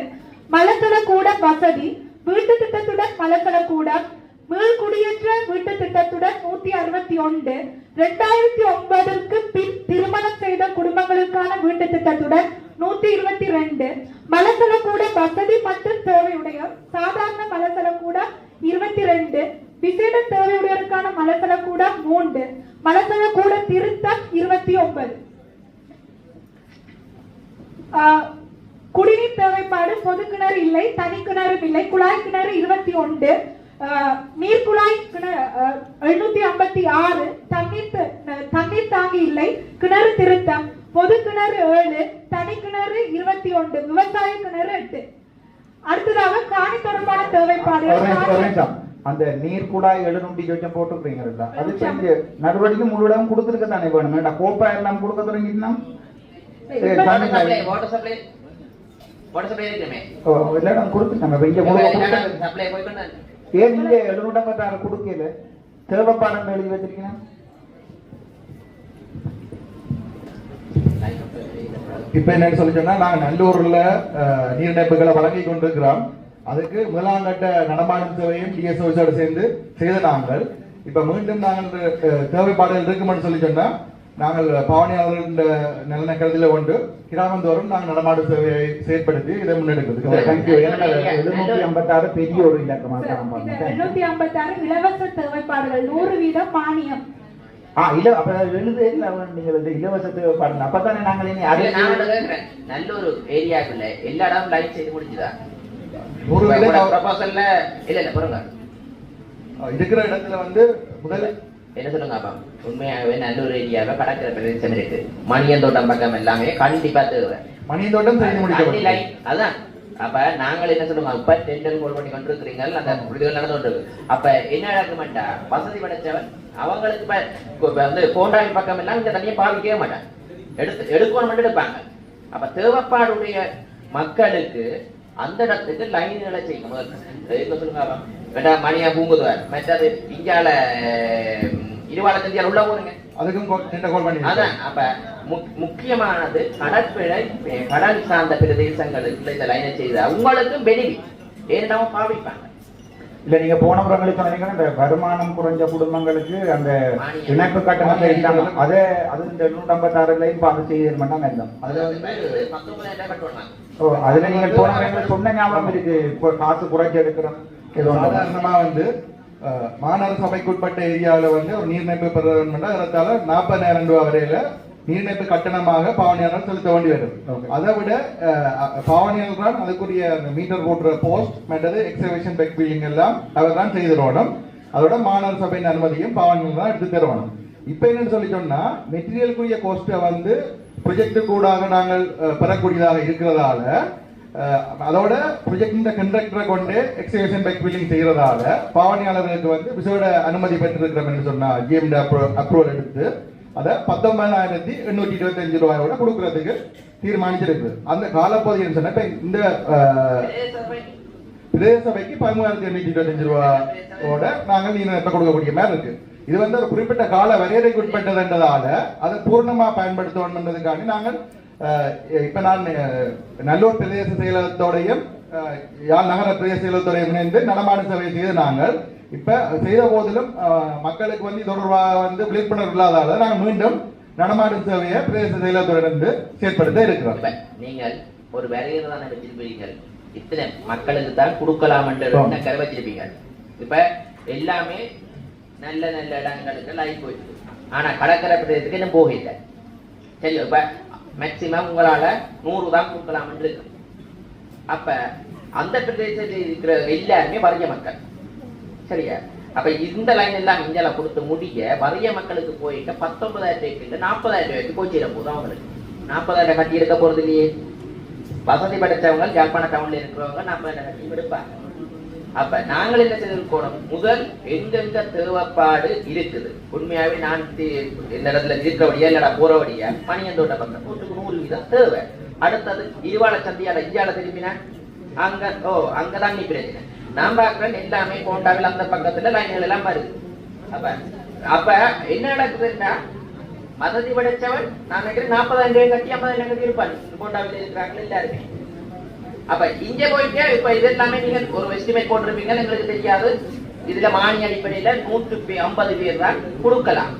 மலசல கூடம் வசதி வீட்டு திட்டத்துடன் மலசல கூடம் மீள்குடியேற்ற வீட்டு திட்டத்துடன் 161, 2009க்கு பின் திருமணம் செய்த குடும்பங்களுக்கான வீட்டு திட்டத்துடன் 122, மலசல கூடம் வசதி மற்றும் தேவையுடைய சாதாரண மலசல கூடம் 22, விசேட தேவையுடையவருக்கான மலசல கூடம் 3, மலசல கூட திருத்தம் 29. குடிநீர் தேவைப்பாடு பொது கிணறு இல்லை, தனி கிணறு இல்லை, குழாய் கிணறு 21, நீர் குழாய் 756, தண்ணீர் தாங்கி இல்லை, கிணறு திருத்தம், பொது கிணறு 7, தனி கிணறு 21, விவசாய கிணறு 8. அடுத்ததாக காணி தொடர்பான தேவைப்பாடு அந்த நீர் குழாய் 700 போட்டுருக்கீங்களா? அது நடவடிக்கை முழுவதும் கொடுத்துருக்க தானே வேணும். கோப்பா எல்லாம் கொடுக்க தொடங்கிட்டா கொடுக்கல தேவைப்பாடம் எழுதி வச்சிருக்கீங்க. இப்ப என்னன்னு சொல்லி சொன்னா நாங்க நல்லூர்ல நீர்நிலைப்புகளை வழங்கி கொண்டிருக்கிறோம். அதுக்கு முதலாங்கட்ட நடமாடும் சேவையும் டிஎஸ்ஓ சேர்ந்து செய்த நாங்கள் இப்ப மீண்டும் நாங்கள் தேவைப்பாடுகள் இருக்குமென்னு சொல்லி சொன்னா நாங்கள் பவனியாளர்கள் நல்ல கருதில கொண்டு கிராமந்தோறும் நாங்கள் நடமாடும் சேவையை செயற்படுத்தி இதை முன்னெடுக்கிறது. 756 பெரிய ஒரு இலக்கமாக 756 இலவச தேவைப்பாடுகள் 100% மானியம் இல்ல அப்ப எழுது இல்ல நீங்கள் இந்த இலவசத்துக்கு பாருங்க அப்பதானே நாங்கள் இனி அது நான் கேட்கிறேன். நல்ல ஒரு ஏரியாக்குள்ள எல்லா இடமும் லைட் செய்து முடிச்சுதா ப்ரொபோசல்ல இல்ல பொருங்க இருக்கிற இடத்துல வந்து முதல்ல என்ன சொல்லுங்க அப்பா, உண்மையாகவே நல்ல ஒரு ஏரியாவை கடற்கரை பிரதேசம் இருக்கு. மணியந்தோட்டம் பக்கம் எல்லாமே கண்டிப்பா தேவை. மணியந்தோட்டம் செய்து முடிக்க அதான் அப்ப நாங்கள் என்ன சொல்லுவோம், இப்ப டெண்டர் கோல் பண்ணி கொண்டிருக்கிறீங்க, அந்த விடுதல் நடந்து அப்ப என்ன நடக்க மாட்டா, வசதி படைச்சவன் அவங்களுக்கு இப்ப வந்து கோண்டாவில் பக்கம் எல்லாம் இந்த தண்ணியை பாவிக்கவே மாட்டாங்க, எடுக்கணும் மட்டும் எடுப்பாங்க. அப்ப தேவைப்பாடுடைய மக்களுக்கு அந்த இடத்துக்கு லைன்களை செய்யும். முதல்ல சொல்லுங்க மணியா பூங்குதுவார், மற்றது இந்தியால இருவாள இந்தியாவில் உள்ள போறீங்க, அதுக்கும் அதான். அப்ப முக்கியமானது கடல் சார்ந்த பிரதேசங்களுக்கு இந்த லைனை செய்த அவங்களுக்கும் பெனிஃபிட் ஏன்னா பாவிப்பாங்க. இல்ல நீங்க போன முறைகளுக்கு சொன்னீங்கன்னா இந்த வருமானம் குறைஞ்ச குடும்பங்களுக்கு அந்த இணைப்பு கட்டணத்தை இல்லாம அது இந்த 156 பார்த்து செய்ய மாட்டாங்க இருந்தோம். அதுல வந்து 19,000 கட்டணும். அதுல நீங்க போன முறைகள் சொன்ன ஞாபகம் இருக்கு, காசு குறைச்சி எடுக்கிறோம். சாதாரணமா வந்து மாநகர சபைக்குட்பட்ட ஏரியாவில வந்து ஒரு நீர்நிலைப்பு பெறணும்னா அதனால 40,000 ரூபாய் வரையில நீர்நிலைப்பு கட்டணமாக பாவனையாளர் செலுத்த வேண்டி வரும். அதை விட பாவனையாளர் தான் அதுக்குரிய மீட்டர் போடுற போஸ்ட் மற்றது எக்ஸவேஷன் பெக் பில்லிங் எல்லாம் அவர் தான் செய்திருவணும். அதோட மாநகர சபையின் அனுமதியும் பாவனையாளர் தான் எடுத்து தருவணும். இப்ப என்னன்னு சொல்லிட்டோம்னா மெட்டீரியலுக்குரிய கோஸ்ட்டை வந்து ப்ரொஜெக்ட் கூடாக நாங்கள் பெறக்கூடியதாக இருக்கிறதால, அதோட ப்ரொஜெக்ட் கண்ட்ராக்டரை கொண்டு எக்ஸிபிஷன் பெக் பில்லிங் செய்யறதால பாவனையாளர்களுக்கு வந்து விசேட அனுமதி பெற்றிருக்கிறோம் என்று சொன்னா ஜிஎம்டி அப்ரூவல் எடுத்து அதை 19,825 ரூபாயோட கொடுக்கறதுக்கு தீர்மானிச்சிருக்கு. அந்த காலப்பகுதி சொன்ன இந்த பிரதேச சபைக்கு 13,825 ரூபாயோட நாங்கள் நீர்நிலைப்பை கொடுக்கக்கூடிய மாதிரி இருக்கு. இது வந்து ஒரு குறிப்பிட்ட கால வரையறைக்கு உட்பட்டதுன்றதால அதை பூர்ணமா பயன்படுத்தணுன்றதுக்காக நாங்கள் இப்ப நான் நல்லூர் பிரதேச செயலகத்தோடையும் யாழ் நகர பிரதேச செயலகத்தோடையும் இணைந்து நடமாடும் சேவை செய்து நாங்கள் இப்ப செய்த போதிலும் மக்களுக்கு வந்து தொடர்பாக வந்து விழிப்புணர்வு இல்லாதால நாங்கள் மீண்டும் நடமாடும் சேவையை பிரதேச செயலகத்தோடு செயற்படுத்த இருக்கிறோம். நீங்கள் ஒரு வரையறை தான் வச்சிருப்பீர்கள், இத்தனை மக்களுக்கு தான் கொடுக்கலாம் என்று கரை வச்சிருப்பீங்க. இப்ப எல்லாமே நல்ல நல்ல இடங்களுக்கு லைஃப் போயிட்டு, ஆனா கடற்கரை பிரதேசத்துக்கு இன்னும் போகல. சரி, இப்ப மேக்சிமம் உங்களால 100 தான் கொடுக்கலாம் இருக்கு. அப்ப அந்த பிரதேசத்தில் இருக்கிற எல்லாருமே வறிய மக்கள், சரியா? அப்ப இந்த லைன் எல்லாம் இந்தியால கொடுத்து முடிய வறிய மக்களுக்கு போயிட்டு 19,000 40,000 ரூபாய்க்கு போச்சிட போதும். அவங்களுக்கு 40,000 கட்டி எடுக்க போறது இல்லையே. வசதி படைச்சவங்க யாழ்ப்பாண டவுன்ல இருக்கிறவங்க 40,000 கட்டி எடுப்பாங்க. அப்ப நாங்கள் என்ன செய்திருக்கோம், முதல் எங்கெங்க தேவைப்பாடு இருக்குது, உண்மையாவே நான் இந்த இடத்துல இருக்கிறபடியா இல்லடா போறபடியா மணியந்தோட்ட பக்கம் 100% தேவை. அடுத்தது இருவாள சந்தியால இந்தியால திரும்பினா அங்க தண்ணி பிரச்சனை. நான் பாக்குறேன் எல்லாமே கோண்டாவில் அந்த பக்கத்துல லைன்கள் எல்லாம் வருது. அப்ப என்ன நடக்குதுன்னா வசதி படைச்சவன் நான் நினைக்கிறேன் 40,000 ரூபாய் கட்டி 50,000 கட்டி இருப்பாரு கோண்டாவில் இருக்கிறாங்க எல்லாருமே. அப்ப இங்க போயிட்டு இப்ப இது எல்லாமே நீங்க ஒரு எஸ்டிமேட் போட்டிருப்பீங்க, எங்களுக்கு தெரியாது. இதுல மானிய அடிப்படையில 150 பேர் தான் கொடுக்கலாம்.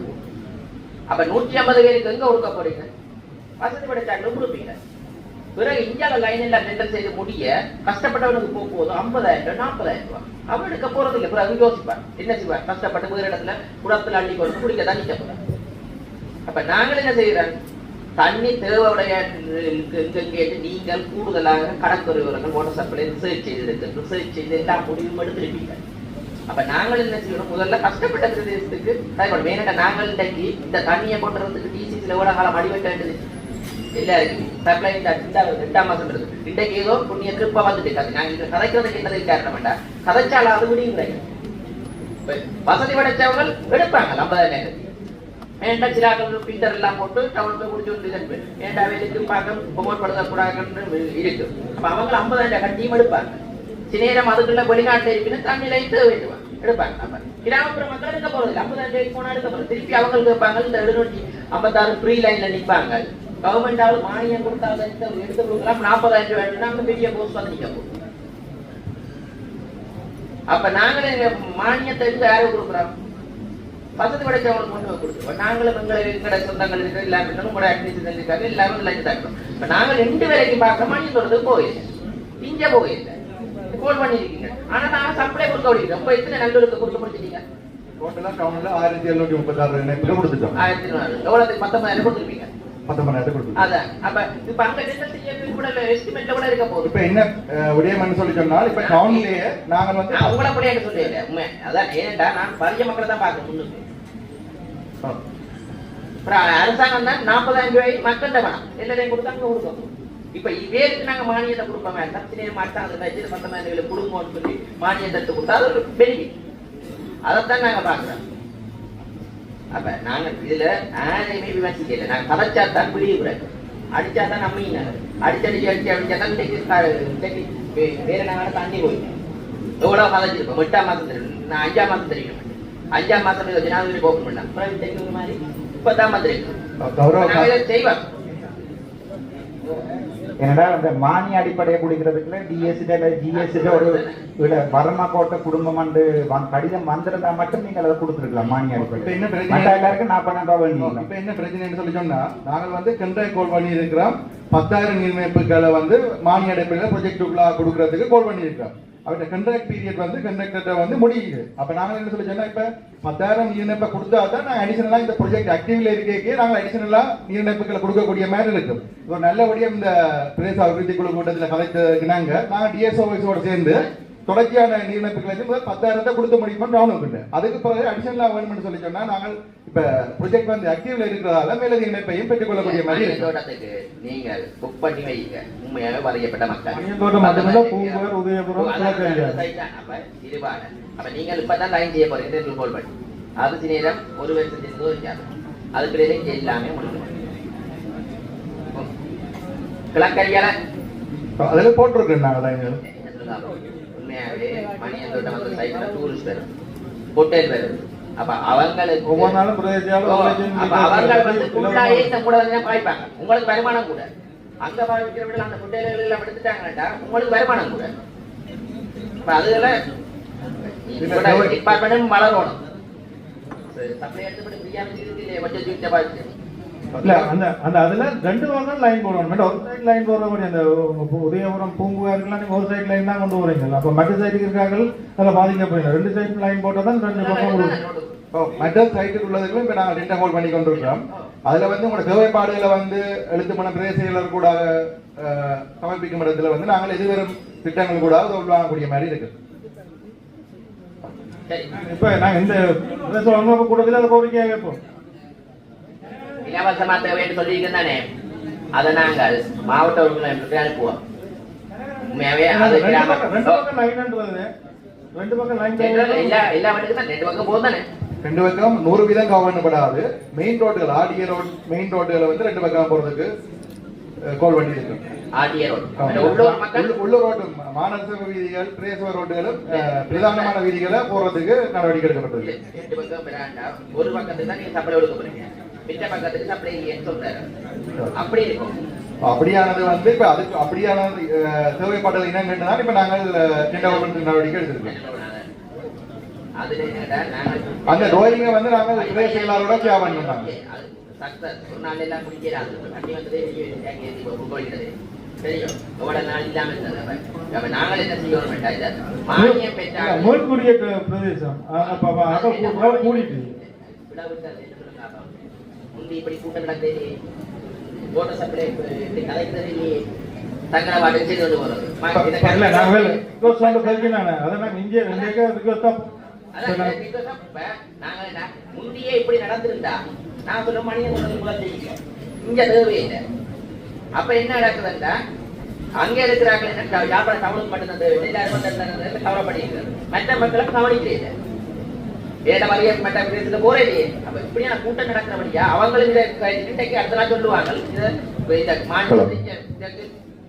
அப்ப 150 பேருக்கு எங்க கொடுக்க போறீங்க? வசதி படைச்சாங்களும் கொடுப்பீங்க. பிறகு இந்தியாவில் லைன் எல்லாம் டெண்டர் செய்து முடிய கஷ்டப்பட்டவனுக்கு போகும்போது 50,000 40,000 ரூபாய் அவன் எடுக்க போறது இல்லை. பிறகு யோசிப்பான், என்ன செய்வான், கஷ்டப்பட்டு வேறு இடத்துல குடத்துல அள்ளி கொண்டு குடிக்க தான் நிற்க போறான். அப்ப நாங்கள் என்ன செய்யறோம், தண்ணி தேவையுடைய கேட்டு நீங்கள் கூடுதலாக கடற்கரையோரங்கள் வாட்டர் சப்ளை ரிசர்ச் செய்து எல்லாம் முடிவும் எடுத்திருப்பீங்க. அப்ப நாங்கள் என்ன செய்யணும், முதல்ல கஷ்டப்பட்ட பிரதேசத்துக்கு வேணா நாங்கள் இன்றைக்கு இந்த தண்ணியை கொண்டுறதுக்கு டிசிசில எவ்வளவு காலம் அடிவெட்ட வேண்டியது எல்லாருக்கும் சப்ளை 2ஆம் மாசம் இருக்கு. இன்றைக்கு ஏதோ புண்ணிய திருப்ப வந்துட்டு நாங்க கதைக்கிறதுக்கு என்னது காரணம் வேண்டாம், கதைச்சால அது முடியும். வசதி படைச்சவங்க எடுப்பாங்க 50,000 ஏண்டா சிலாக்கள் பிண்டர் எல்லாம் போட்டு டவுனுக்கு குடிச்சு வந்து ஏண்டா வேலைக்கு பார்க்க ப்ரொமோட் பண்ணக்கூடாதுன்னு இருக்கு. அப்ப அவங்க 50,000 கட்டியும் எடுப்பாங்க. சிநேரம் அதுக்குள்ள வெளிநாட்டுல இருக்குன்னு தண்ணியில வேண்டுவாங்க எடுப்பாங்க. அப்ப கிராமப்புற மக்கள் எடுக்க போறது 50,000 போனா எடுக்க போறது. திருப்பி அவங்க கேட்பாங்க இந்த 756 ஃப்ரீ லைன்ல நிற்பாங்க. கவர்மெண்டாவது மானியம் கொடுத்தாங்க எடுத்து கொடுக்கலாம் 40,000 வேணும்னா அங்க பெரிய போஸ்ட் வந்து நிற்க போகுது. அப்ப நாங்களே மானியத்தை எடுத்து யாரும் கொடுக்குறோம், வசதி படைச்சவங்களுக்கு கொண்டு கொடுத்துருவோம். நாங்களும் எங்களை சொந்தங்கள் இருக்கிற எல்லாருமே உங்களோட ஆக்டிவிட்டி செஞ்சிருக்காங்க, எல்லாரும் லைன் தாக்கிறோம். இப்ப நாங்க 2 வேலைக்கு பார்க்க மானியம் சொல்றது போயில்லை, இங்க போயில்லை, கோல் பண்ணிருக்கீங்க. ஆனா நாங்க சப்ளை கொடுக்க முடியும். ரொம்ப எத்தனை நல்லூருக்கு கொடுக்க முடிச்சிட்டீங்க, டோட்டலா டவுன்ல 1736 இணைப்புகள் கொடுத்துட்டோம். 1400 எவ்வளவு 19,000 கொடுத்துருப்பீங்க 19,000 கொடுத்துட்டோம். அதான் அப்ப இப்ப அங்க டெண்டர் செய்ய கூட எஸ்டிமேட்ல கூட இருக்க போகுது. இப்ப என்ன விடயம்னு சொல்லி சொன்னால் இப்ப டவுன்லயே நாங்க வந்து நான் உங்களை கூட எனக்கு சொல்லுங்க உண்மை அதான் ஏன்டா நான் பரிய மக்களை தான் பார்க்க முன்னுக்கு அப்புறம் அரசாங்கம் தான் 40,000 ரூபாய் மக்கள்கிட்ட பணம் எல்லாரையும் கொடுத்தாங்க கொடுக்கும். இப்ப இவேருக்கு நாங்க மானியத்தை கொடுப்போம் பிரச்சனையே மாட்டாங்க 19,000 கொடுங்கன்னு சொல்லி மானியத்தை கொடுத்தா அது ஒரு பெனிஃபிட். அதைத்தான் நாங்க பாக்குறோம். அப்ப நாங்க இதுல யாரையுமே விமர்சிக்கல. நாங்க கதைச்சாத்தான் விழிவுறோம், அடிச்சாதான் நம்ம அடிச்சடிச்சாதான் வேற நாங்க தாண்டி போயிட்டோம். எவ்வளவு கதைச்சிருப்போம் 8ஆம் மாசம் தெரியும், நான் 5ஆம் மாசம் தெரியும், 5ஆம் மாசம் ஜனாதிபதி ஓப்பன் பண்ணலாம் அப்புறம் தெரியும் மாதிரி இப்பதான் வந்துருக்கு செய்வாங்க. என்னடா அந்த மானிய அடிப்படையை குடிக்கிறதுக்குள்ள ஜிஎஸ்டி ஒரு வர்மா கோட்டை குடும்பம் கடிதம் வந்திருந்தா மட்டும் நீங்க அதை கொடுத்துருக்கலாம் மானிய அடிப்படை. எல்லாருக்கும் நான் 12 ரூபாய். இப்ப என்ன பிரச்சனைன்னு சொல்லி சொன்னா நாங்கள் வந்து கண்ட்ராக்ட் கோல் பண்ணி இருக்கிறோம் 10,000 நீர்மைப்புகளை வந்து மானிய அடிப்படையில் ப்ரொஜெக்டுக்குள்ள கொடுக்கறதுக்கு கோல் பண்ணி இருக்கிறோம். அவருடைய கண்ட்ராக்ட் பீரியட் வந்து கண்ட்ராக்டர் வந்து முடியுது. அப்ப நாங்க என்ன சொல்லி சொன்னா இப்ப 10,000 நீர்நிலைப்பை கொடுத்தா தான் நாங்க அடிஷனலா இந்த ப்ராஜெக்ட் ஆக்டிவ்ல இருக்கே நாங்க அடிஷனலா நீர்நிலைப்புகளை கொடுக்கக்கூடிய மாதிரி இருக்கும். ஒரு நல்லபடியா இந்த பிரதேச அபிவிருத்தி குழு கூட்டத்தில் கலைத்ததுக்கு நாங்க டிஎஸ்ஓட சேர்ந்து தொடர்ச்சியான நீர்நிலைப்புகளை 10,000 கொடுத்து முடிப்போம் கவனம். அதுக்கு பிறகு அடிஷனலா வேணும்னு சொல்லி சொன்னா நாங்கள் இப்ப ப்ராஜெக்ட் வந்து ஆக்டிவ்ல இருக்கிறதால மேல நீர்நிலைப்பையும் பெற்றுக்கொள்ளக்கூடிய மாதிரி தோட்டத்துக்கு நீங்க புக் பண்ணி வைங்க. உண்மையாவே பாதிக்கப்பட்ட மக்கள் அப்ப நீங்கள் இப்பதான் லைன் செய்ய போறீங்க கோல் பண்ணி அது நேரம் ஒரு வருஷத்துக்கு இருக்காது. அதுக்கு எல்லாமே முடியும். கிழக்கரியால அதுல போட்டிருக்கேன் நாங்கள் உண்மையாவே மணியந்தோட்டம் வந்து சைட்ல டூரிஸ்ட் வரும், ஹோட்டல் வரும். அப்ப அவங்களுக்கு ஒவ்வொரு நாளும் அவங்க வந்து ஃபுல்லாயே கூட பாய்ப்பாங்க. உங்களுக்கு வருமானம் கூட அங்க பாவிக்கிற விட அந்த ஹோட்டல்கள் எல்லாம் எடுத்துட்டாங்கடா உங்களுக்கு வருமானம் கூட. அப்ப அதுல டிபார்ட்மெண்ட்டும் வளரணும். சப்ளை எடுத்துட்டு பிரியாம இருக்கு கொஞ்சம் ஜூட்ட பாய்ச்சு இல்ல அந்த அந்த அதுல 2 பக்கம் லைன் போடணும். ஒரு சைடு லைன் போடுற மாதிரி அந்த உதயபுரம் பூம்புகாருக்குலாம் நீங்க ஒரு சைடு லைன் தான் கொண்டு வரீங்க. அப்ப மற்ற சைடுக்கு இருக்காங்க அதில் பாதிக்கப்படுங்க. 2 சைடு லைன் போட்டால் தான் 2 பக்கம் கொடுக்கும். மற்ற சைட்டுக்கு உள்ளதுக்கும் இப்ப நாங்கள் டெண்டர் ஹோல்ட் பண்ணி கொண்டிருக்கிறோம். அதுல வந்து உங்களோட தேவைப்பாடுகளை வந்து எழுத்துமன பிரதேசங்கள் கூட சமர்ப்பிக்கும் இடத்துல வந்து நாங்கள் எதிர்வரும் திட்டங்கள் கூட வாங்கக்கூடிய மாதிரி இருக்கு. இப்ப நாங்க இந்த கூடத்தில் அதை கோரிக்கையாக வைப்போம். இலவசமா தேவைன்னு சொல்லியிருக்கேன் தானே, அதை நாங்கள் மாவட்ட ஒருங்கிணைப்புக்கு அனுப்புவோம். உண்மையாவே அது எல்லா வட்டுக்கும் 2 பக்கம் போதும் தானே. 2 பக்கம் 100% கவர்னப்படாது. மெயின் ரோடுகள் ஆடிய ரோடு மெயின் ரோடுகளை வந்து 2 பக்கம் போறதுக்கு கோல் பண்ணி இருக்கு. ஆடிய ரோடு உள்ள ரோடு மாநகர வீதிகள் பிரதேச ரோடுகளும் பிரதானமான வீதிகளை போறதுக்கு நடவடிக்கை எடுக்கப்பட்டது. 2 பக்கம் ஒரு பக்கத்துக்கு தான் நீங்க சப்ளை கொடுக்க போறீங்க, மிச்ச பக்கத்துக்கு சப்ளை இல்லைன்னு சொல்றாரு. அப்படி இருக்கும். அப்படியானது வந்து இப்ப அதுக்கு அப்படியான தேவைப்பட்டது என்னன்னு இப்ப நாங்கள் டெண்டர் நடவடிக்கை எடுத்திருக்கோம். அந்த ரோயிங்க வந்து நாங்கள் பிரதேச செயலாளரோட ஷேர் பண்ணோம். ஒரு நாள் எல்லாம் முடிக்கிறாங்க தண்ணி வந்ததே போயிட்டது தெரியும். எவ்வளவு நாள் இல்லாம இருந்தது. நாங்கள் என்ன செய்யணும் மானியம் பெற்றால் மேற்கூடிய பிரதேசம் கூடிட்டு முந்தி இப்படி கூட்டம் நடந்தது ஓட்டர் சப்ளை கலைக்கிறது இல்லையே. தங்களை வாடகை செய்து கொண்டு போறது முந்தையே இப்படி நடந்திருந்தா நான் சொல்ல மனிதன் இங்க தேவையில்லை. அப்ப என்ன நடக்குதுன்னா அங்க இருக்கிறாங்க யாழ்ப்பாணம் டவுனுக்கு மட்டும்தான் தேவை, எல்லாரும் கவலை பண்ணிக்கிறது, மற்ற மக்களை கவனிக்கிறீங்க. வேற வரைய மற்ற பிரதேசத்துக்கு போறே இல்லையே. அப்ப இப்படியான கூட்டம் நடக்கிறபடியா அவங்களும் இன்றைக்கு அடுத்த நாள் சொல்லுவாங்க இந்த மாநிலத்தை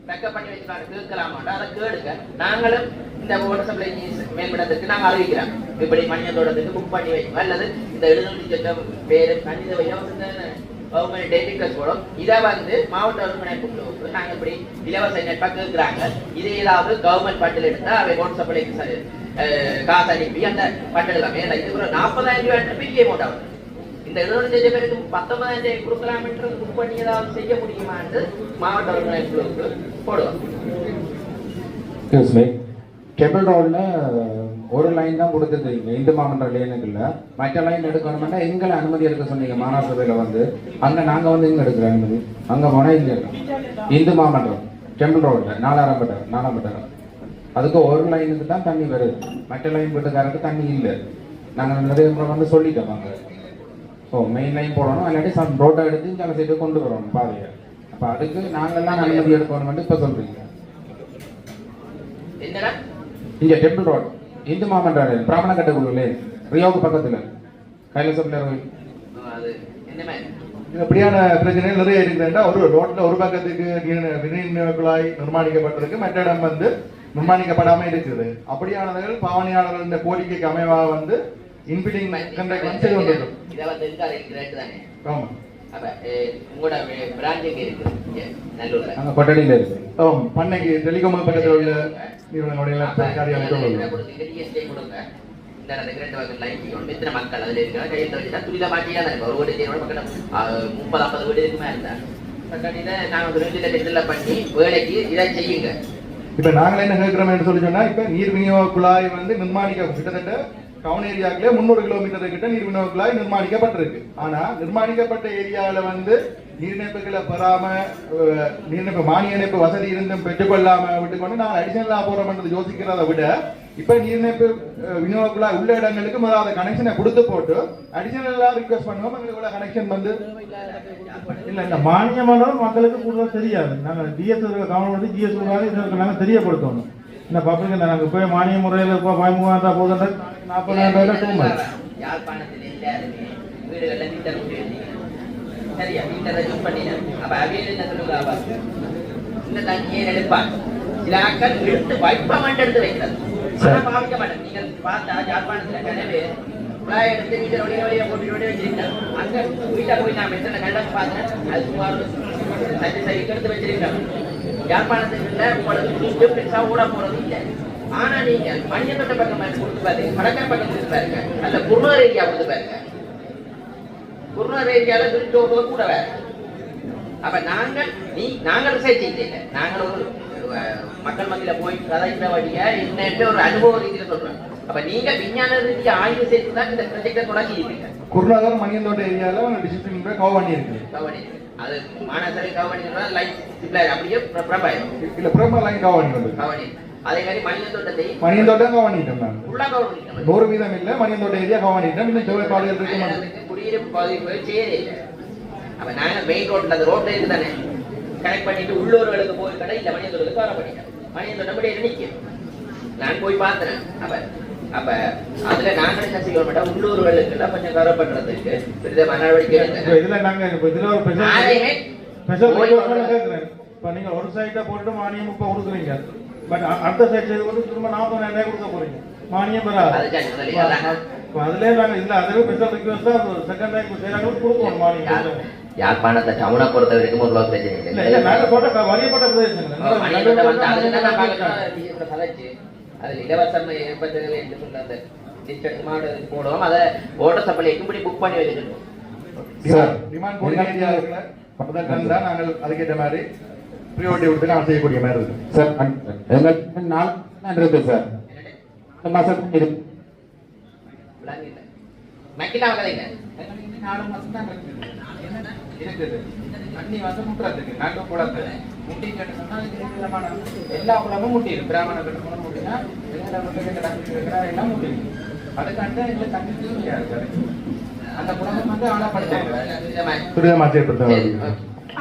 பேக்கப் பண்ணி வச்சுக்காங்க கேட்கலாமாண்டா அதை கேடுங்க. நாங்களும் இந்த ஓட்டர் சப்ளை மேம்படுறதுக்கு நாங்கள் அறிவிக்கிறோம். இப்படி மனிதத்தோடத்துக்கு புக் பண்ணி வைக்கும் அல்லது இந்த 700 பேரு கணித கவர்மெண்ட் டெபிட் போடும். இதை வந்து மாவட்ட ஒருங்கிணைப்பு நாங்கள் இப்படி இலவச நெட்பா கேட்கிறாங்க. இது ஏதாவது கவர்மெண்ட் பட்டியல் எடுத்தா அவை ஓட்டர் சப்ளைக்கு காசு அனுப்பி அந்த பட்டியல் மேல இது ஒரு 40,000 ரூபாய் பெரிய அமௌண்ட் ஆகுது. இந்த 700 பேருக்கு 19,000 கொடுக்கலாம் என்று புக் பண்ணி ஏதாவது செய்ய முடியுமா என்று மாவட்ட ஒருங்கிணைப்புக்கு போடுவோம். கேபிள் ரோட்ல ஒரு லைன் தான் கொடுத்துருக்கீங்க இந்து மாமன்ற லைனுக்குள்ள. மற்ற லைன் எடுக்கணும்னா எங்களை அனுமதி எடுக்க சொன்னீங்க மாநகரசபையில வந்து. அங்க நாங்க வந்து எங்க எடுக்கிற அனுமதி? அங்க போனா இங்க இந்து மாமன்றம் டெம்பிள் ரோட்ல 4 அதுக்கு ஒரு லைனுக்கு தான் தண்ணி வருது. மற்ற லைன் வீட்டுக்காரருக்கு தண்ணி இல்லை. நாங்க நிறைய முறை வந்து சொல்லிட்டோம். அங்க மெயின் லைன் போடணும், இல்லாட்டி ரோட்டை எடுத்து இந்த சைடு கொண்டு வரணும் பாதையை. அப்ப அதுக்கு நாங்கெல்லாம் அனுமதி எடுக்கணும் இப்ப சொல்றீங்க. இங்க டெம்பிள் ரோட் இந்து மாமன்ற பிராமண கட்டுக்குள்ள ரியோவுக்கு பக்கத்துல கைலாசபுரம் அப்படியான பிரச்சனைகள் நிறைய இருக்குதுன்னா ஒரு ரோட்ல ஒரு பக்கத்துக்கு நீர் குழாய் நிர்மாணிக்கப்பட்டிருக்கு, மற்ற இடம் வந்து நிர்மாணிக்கப்படாம இருக்குது. அப்படியானவர்கள் பாவனையாளர்கள் கோரிக்கைக்கு அமைவாக வந்து இன்பில்டிங் கண்டக்ட் வந்து செய்து கொண்டிருக்கும். ஆமா கொட்டடியில் இருக்கு. பண்ணைக்கு டெலிகாம் பக்கத்தில் உள்ள நிறுவனங்களுடைய மக்கள் அதுல இருக்கிற கையில் வச்சுட்டா துரித பாட்டியா தான் ஒரு வீடு 30-50 வீடு இருக்குமே இருந்தா நாங்க 2 லட்சத்துல பண்ணி வேலைக்கு இதை செய்யுங்க. இப்ப நாங்களே என்ன கேட்கிறோம் சொல்லி சொன்னா, இப்ப நீர் விநியோக குழாய் வந்து நிர்மாணிக்க கிட்டத்தட்ட டவுன் ஏரியாக்களே 300 கிலோமீட்டர் கிட்ட நீர் விநியோக குழாய் நிர்மாணிக்கப்பட்டிருக்கு. ஆனா நிர்மாணிக்கப்பட்ட ஏரியாவில வந்து நீர்நிலைப்புகளை பெறாம நீர்நிலைப்பு மானிய இணைப்பு வசதி இருந்தும் பெற்றுக்கொள்ளாம விட்டுக்கொண்டு நாங்கள் அடிஷனலா போறோம்ன்றது யோசிக்கிறத விட இப்ப நீர்நிலைப்பு விநியோக குழாய் உள்ள இடங்களுக்கு முதல்ல கனெக்ஷனை கொடுத்து போட்டு அடிஷனலா ரிக்வெஸ்ட் பண்ணுவோம். எங்களுக்கு கனெக்ஷன் வந்து இல்ல இந்த மானியமானது மக்களுக்கு கூடுதல் தெரியாது. நாங்கள் டிஎஸ் கவர்மெண்ட் ஜிஎஸ் இதற்கு நாங்கள் தெரியப்படுத்தணும். இந்த பப்ளிக் நாங்கள் போய் மானிய முறையில் இப்போ 13,000 போதுன்ற 40,000 தூங்க யாழ்ப்பாணத்தில் எல்லாருமே வீடுகள்ல மீட்டர் சரியா மீட்டரை யூஸ் பண்ணினேன். அப்ப அவையில் என்ன சொல்லுங்க, இந்த தண்ணியை எடுப்பாங்க. சில ஆட்கள் எடுத்து வைப்ப மாட்டேன் எடுத்து வைக்கிறது, பாவிக்க மாட்டேன். நீங்கள் பார்த்தா யாழ்ப்பாணத்துல கிணறு குழாய் எடுத்து மீட்டர் ஒளிய போட்டு வச்சிருக்கேன். அங்க வீட்டை போய் நான் மெத்தனை கண்டக்கு பார்த்தேன். அது சுமார் சரி எடுத்து வச்சிருக்கேன். யாழ்ப்பாணத்துக்குள்ள உங்களுக்கு பெருசா ஓட போறது இல்லை. ஆனா நீங்க மணியத்தொட்ட பக்கம் கொடுத்து பாருங்க, கடற்கரை பக்கம் கொடுத்து பாருங்க, அல்ல குர்ணூர் ஏரியா கொடுத்து பாருங்க. குர்ணூர் ஏரியால திருச்சோடு கூட வேற. அப்ப நாங்கள் ரிசர்ச் செய்யல, நாங்கள் ஒரு மக்கள் மத்தியில போய் கதைக்கிற வழியா என்ன ஒரு அனுபவ ரீதியில சொல்றோம். அப்ப நீங்க விஞ்ஞான ரீதியா ஆய்வு செய்து தான் இந்த ப்ராஜெக்டை தொடங்கியிருக்கீங்க. குருநகர் மணியந்தோட்ட ஏரியால டிசிப்ளின் கவர் பண்ணியிருக்கு. அது மாநகரை கவர் பண்ணிருந்தா லைட் சிப்ளர் அப்படியே பிரபாயம் இல்ல பிரபா லைன் கவர் பண்ணி அதே மாதிரி மணியந்தோட்டத்தை மணியந்தோட்டம் கவர் பண்ணிட்டோம். நான் ஃபுல்லா கவர் பண்ணிட்டோம். 100% இல்ல மணியந்தோட்ட ஏரியா கவர் பண்ணிட்டோம். இன்னும் ஜோவை பாலியல் இருக்கு, குடியிருப்பு பகுதி போய் சேரே இல்லை. அப்ப நாங்க மெயின் ரோட்ல அந்த ரோட்ல இருக்கு தானே கனெக்ட் பண்ணிட்டு உள்ளூர்களுக்கு போய் கடை இல்ல மணியந்தோட்டத்துக்கு கவர் பண்ணிட்டோம். மணியந்தோட்டம் அப்படியே நிற்கும். நான் போய் பார்த்தேன். அப்ப அதுல நாங்க என்ன செய்ய மாட்டோம், உள்ளூர்களுக்கு எல்லாம் கொஞ்சம் கவர் பண்றதுக்கு பெரிய நடவடிக்கை எடுங்க. இதுல நாங்க இதுல ஒரு ஸ்பெஷல் கேட்கிறேன். இப்ப நீங்க ஒரு சைட்டை போட்டு மானியம் இப்ப கொடுக்குறீங்க, பட் அடுத்த சைட் செய்து கொண்டு திரும்ப 40,000 கொடுக்க போறீங்க, மானியம் வராது. அதுல நாங்க இல்ல அதுவே ஸ்பெஷல் ரிக்வெஸ்டா செகண்ட் டைம் செய்யறாங்க கொடுக்கணும் மானியம். யாழ்ப்பாணத்தை டவுனை பொறுத்த வரைக்கும் ஒரு பிரச்சனை இல்லை. நாங்க போட்ட வரியப்பட்ட பிரதேசங்கள் அதுல இலவசம் ஏற்படுத்துகிறது என்று சொல்ல அந்த டிஸ்ட்ரிக்ட் மாவட்ட போடுவோம். அதை வாட்டர் சப்ளை எப்படி புக் பண்ணி வச்சிருக்கோம். டிமாண்ட் போர்டு ஏரியாவுல முதல் கண்டா நாங்கள் அதுக்கேற்ற மாதிரி ப்ரியாரிட்டி கொடுத்து நான் செய்யக்கூடிய மாதிரி இருக்கு சார். எங்களுக்கு 4 இருக்கு சார். இந்த மாசம் இருக்கு மக்கிலா வகதைங்க 4 மாசம் தான் இருக்குது. தண்ணி வந்து முட்டுறதுக்கு நாங்க கூடாது முட்டின்னு சொன்னா எல்லா குளமும் முட்டிடும். பிராமண குளம் முட்டினா எல்லாம் முட்டிடும். அதுக்காண்ட இந்த தண்ணி தூங்கியாது சார். அந்த குளம் வந்து ஆளப்படுத்த.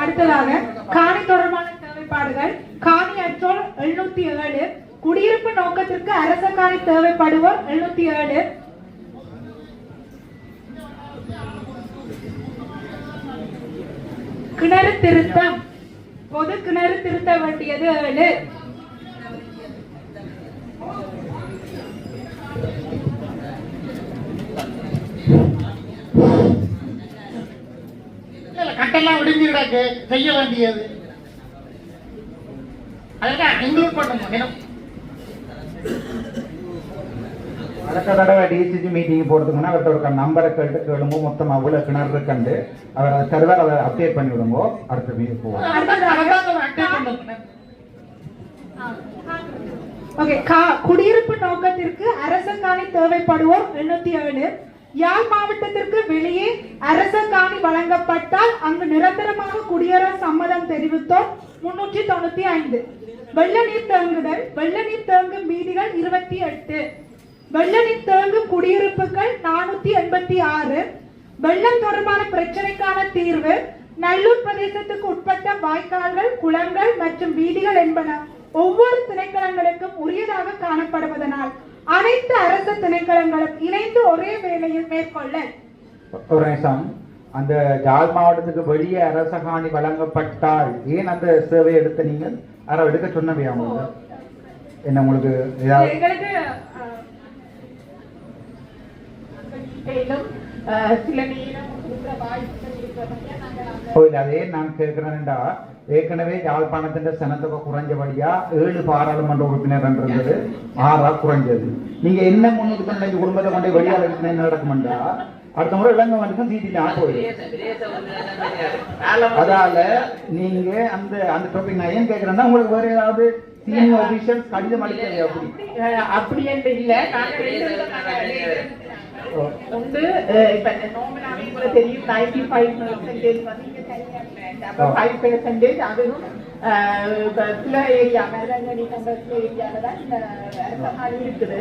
அடுத்ததாக காணி தொடர்பான தேவைப்பாடுகள். காணி அற்றோர் 707, குடியிருப்பு நோக்கத்திற்கு அரச காணி தேவைப்படுவோர் 707, கிணறு திருத்தம், பொது கிணறு திருத்த வேண்டியது 7. கட்டெல்லாம் விடுஞ்சு கிடக்கு செய்ய வேண்டியது, அதெல்லாம் இன்க்ளூட் பண்ணுங்க. அடுத்த தடவை டிசிசி மீட்டிங் போறதுக்கு முன்னாடி அவர்கிட்ட நம்பரை கேளுங்க, மொத்தம் அவ்வளவு கிணறு இருக்குண்டு அவர் அதை தருவார், அதை அப்டேட் பண்ணி விடுங்க. அடுத்த மீட்டிங் போவோம். ஓகே. குடியிருப்பு நோக்கத்திற்கு அரச காணி தேவைப்படுவோர் 807. யாழ் மாவட்டத்திற்கு வெளியே அரச காணி வழங்கப்பட்டால் அங்கு நிரந்தரமாக குடியேற சம்மதம் தெரிவித்தோர் 395. வெள்ள நீர் தேங்குதல், வெள்ள நீர் தேங்கும் வீதிகள் 28, வெள்ள நீர் தேங்கும் குடியிருப்புகள் 486. வெள்ளம் தொடர்பான பிரச்சனைக்கான தீர்வு நல்லூர் பிரதேசத்துக்கு உட்பட்ட வாய்க்கால்கள், குளங்கள் மற்றும் வீதிகள் என்பன ஒவ்வொரு திணைக்களங்களுக்கும் உரியதாக காணப்படுவதனால் அனைத்து அரசு திணைக்களங்களும் இணைந்து ஒரே வேளையில் மேற்கொள்ள. ஒரு நிமிஷம். அந்த யாழ் மாவட்டத்துக்கு வெளியே அரச காணி வழங்கப்பட்டால் ஏன் அந்த சேவை எடுத்த நீங்கள் யாரோ எடுக்க சொன்னவே அவங்க என்ன உங்களுக்கு எங்களுக்கு சில நேரம் அதே நான் கேட்கிறேன்டா, ஏற்கனவே யாழ்ப்பாணத்தின் சனத்தொகை குறைஞ்சபடியா 7 பாராளுமன்ற உறுப்பினர் இருந்தது, 6 குறைஞ்சது. நீங்க என்ன முன்னுக்கு கொண்டு குடும்பத்தை கொண்டு வெளியால் என்ன நடக்கும்டா, அடுத்த முறை இளங்க வந்துக்கும் சீட்டில் போயிடும். அதால நீங்க அந்த அந்த டாபிக் நான் ஏன் கேட்கிறேன்னா, உங்களுக்கு வேற ஏதாவது சீனியர் ஆபீசர்ஸ் கடிதம் அளிக்கலையா? அப்படி என்று இல்லை. உண்டு. இப்ப நோமலாவே உங்களுக்கு தெரியும் 95% வந்து இங்க சரியா 5% அதுவும் சில ஏரியா மேலங்கடி கண்டத்துல ஏரியால தான் இந்த அரச காணி இருக்குது.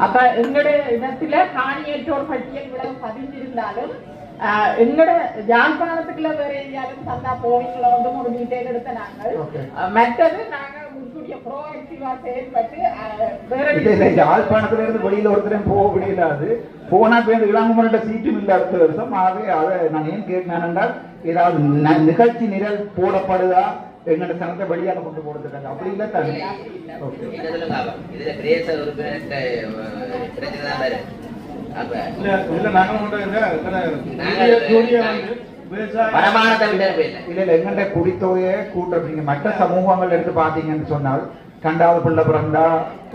அப்ப எங்களோட இடத்துல காணியேற்றோர் பட்டியல் இவ்வளவு பதிஞ்சிருந்தாலும் எங்களோட யாழ்ப்பாணத்துக்குள்ள வேற ஏரியாலும் தந்தா போவீங்களோ வந்து ஒரு டீட்டெயில் எடுத்த நாங்கள். மற்றது நாங்க முன்கூடிய ப்ரோஆக்டிவா செயல்பட்டு வேற யாழ்ப்பாணத்துல இருந்து வெளியில ஒருத்தரையும் போக முடியலாது. போனா பேருந்து இளங்கமன்ற சீட்டும் இல்லை அடுத்த வருஷம். ஆகவே அதை நான் ஏன் கேட்கிறேன் என்றால், ஏதாவது நிகழ்ச்சி நிரல் போடப்படுதா எங்களோட சனத்தை வெளியால கொண்டு போடுறதுக்காக? அப்படி இல்லை தானே? எங்கள்ட குடித்தொகையை கூட்டுறீங்க. மற்ற சமூகங்கள் எடுத்து பாத்தீங்கன்னு சொன்னால், 2வது பிள்ளை பிறந்தா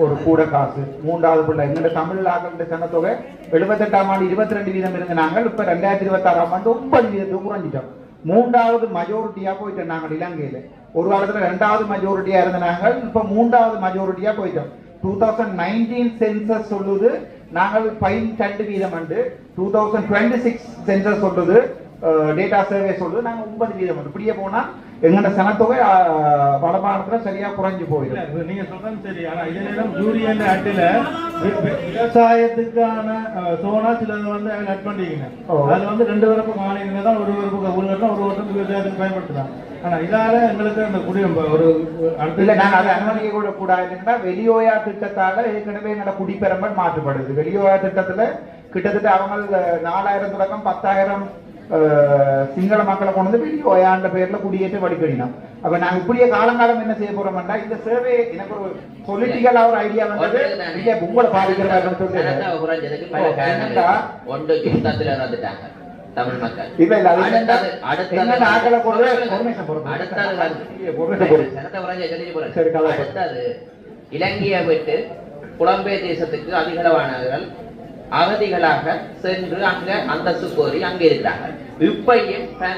ஒரு கூட காசு, 3வது பிள்ளை எங்கள்ட தமிழ் ஆக்கள் சனத்தொகை 78ஆம் ஆண்டு 22% இருந்த நாங்கள் இப்ப 2026ஆம் ஆண்டு 9% குறைஞ்சிட்டோம். 3வது மஜோரிட்டியா போயிட்டோம் நாங்கள் இலங்கையில. ஒரு காலத்துல 2வது மஜோரிட்டியா இருந்த நாங்கள் இப்ப 3வது மஜோரிட்டியா போயிட்டோம். 2019 சென்சஸ் சொல்லுது நாங்கள் 12%. 2026 சென்சஸ் சொல்லுது, டேட்டா சர்வே சொல்லுது நாங்க 9%. இப்படியே போனா எங்களோட சனத்தொகை வடமாநிலத்துல சரியா குறைஞ்சு போயிடும். நீங்க சொல்றது சரி. ஆனா இதே நேரம் யூரியன் ஆட்டில விவசாயத்துக்கான சோனா சிலது வந்து ஆட் பண்ணிக்கணும். அதுல வந்து 2 வரப்பு மாநிலங்க தான், ஒரு வரப்பு ஊர்ல ஒரு வருஷம் விவசாயத்துக்கு பயன்படுத்தலாம். ஆனா இதால எங்களுக்கு அந்த குடியிருப்பு ஒரு இல்ல நாங்க அதை அனுமதிக்க கூட கூடாதுன்னா, வெளியோயா திட்டத்தால ஏற்கனவே எங்களோட குடிப்பெரும்பல் மாற்றப்படுது. வெளியோயா திட்டத்துல கிட்டத்தட்ட அவங்க 4000 தொடக்கம் 10,000 சிங்கள மக்களை கொண்டு வந்து வெளியோயாண்ட பேர்ல குடியேற்ற வடிக்கடினோம். அப்ப நாங்க இப்படியே காலங்காலம் என்ன செய்ய போறோம்னா, இந்த சேவை எனக்கு ஒரு பொலிட்டிக்கலா ஒரு ஐடியா வந்து இல்ல உங்களை பாதிக்கிறதா தமிழ் மக்கள் இல்ல இல்ல அடுத்தது இலங்கையை விட்டு புலம்பெயர் தேசத்துக்கு அதிகளவானவர்கள் அகதிகளாக சென்று அங்க அந்தஸ்து கோரி அங்க இருக்கிறாங்க. இப்பையும் பல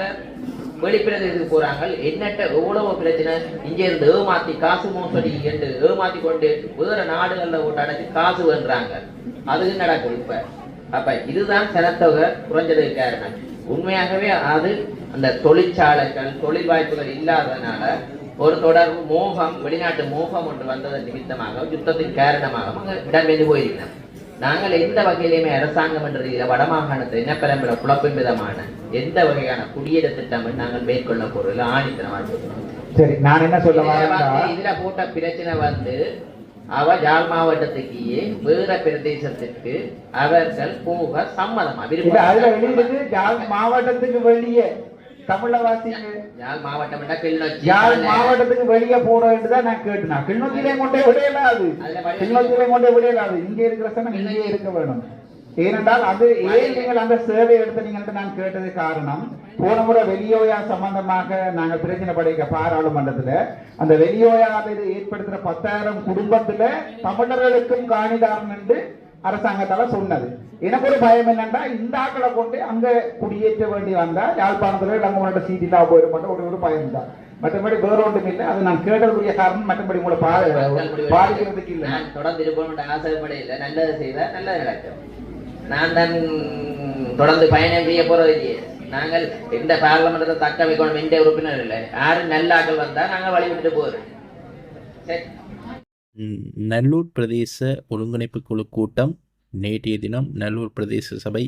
வெளிப்பிரதேசத்துக்கு போறாங்க. எண்ணற்ற எவ்வளவு பிரச்சனை இங்க இருந்து ஏமாத்தி காசு மோசடி என்று ஏமாத்தி கொண்டு வேற நாடுகள்ல போட்டு அடைச்சு காசு வேண்டாங்க. அதுக்கு நடக்கும் இப்ப. அப்ப இதுதான் சனத்தொகை குறைஞ்சதுக்கு காரணம். உண்மையாகவே அது அந்த தொழிற்சாலைகள் தொழில் வாய்ப்புகள் இல்லாததுனால ஒரு தொடர்பு மோகம், வெளிநாட்டு மோகம் ஒன்று வந்ததன் நிமித்தமாக யுத்தத்தின் காரணமாக இடம்பெயர்ந்து போயிருக்கிறோம். நாங்கள் எந்த வகையிலுமே அரசாங்கம் என்ற வடமாகாணத்தை இனப்பரம்பரை குழப்பம் விதமான எந்த வகையான குடியேற்ற திட்டம் நாங்கள் மேற்கொள்ள போறோம் ஆணித்தனமாக. சரி, நான் என்ன சொல்ல இதுல போட்ட பிரச்சனை வந்து அவ யாழ் மாவட்டத்துக்கு வேற பிரதேசத்திற்கு அவர்கள் போக சம்மதமா அதுல வெளியிடுது. யாழ் மாவட்டத்துக்கு வெளியே தமிழவாசிங்க யாழ் மாவட்டம் கிளிநொச்சி, யாழ் மாவட்டத்துக்கு வெளியே போறதுதான் நான் கேட்டேன். கிளிநொச்சியிலே கொண்டே விடையலாது, கிளிநொச்சியிலே கொண்டே விடையலாது. இங்கே இருக்கிற சனம் இங்கே இருக்க வேணும். ஏனென்றால் அது ஏன் நீங்கள் அந்த சேவை எடுத்தீங்கன்னு நான் கேட்டது காரணம், போன முறை வெளியோயா சம்பந்தமாக நாங்கள் பிரச்சனை படைக்க பாராளுமன்றத்துல அந்த வெளியோயாவில் ஏற்படுத்துற 10,000 குடும்பத்துல தமிழர்களுக்கும் காணிதாரன் என்று அரசாங்கத்தால சொன்னது. எனக்கு ஒரு பயம் என்னன்னா, இந்த ஆக்களை கொண்டு அங்க குடியேற்ற வேண்டி வந்தா யாழ்ப்பாணத்துல இளங்கோட சீட்டிலா போயிட மாட்டோம் ஒரு பயம் தான். மற்றபடி வேற ஒன்றும் இல்லை. அது நான் கேட்டதுக்குரிய காரணம் மற்றபடி உங்களை பாதிக்கிறதுக்கு இல்லை. நான் தொடர்ந்து இருக்கணும்னு ஆசைப்படையில நல்லது செய்தா நல்லது நடக்கும். நான் தான் தொடர்ந்து பயணம் செய்ய போறது இல்லையே. நாங்கள் இந்த பார்லமெண்ட்டை தக்க வைக்கணும் எந்த உறுப்பினர் இல்லை. யாரும் நல்ல ஆக்கள் வந்தா நாங்கள் வழிவிட்டு போறோம். சரி. நல்லூர் பிரதேச ஒருங்கிணைப்பு குழு கூட்டம் நேற்றைய தினம் நல்லூர் பிரதேச சபை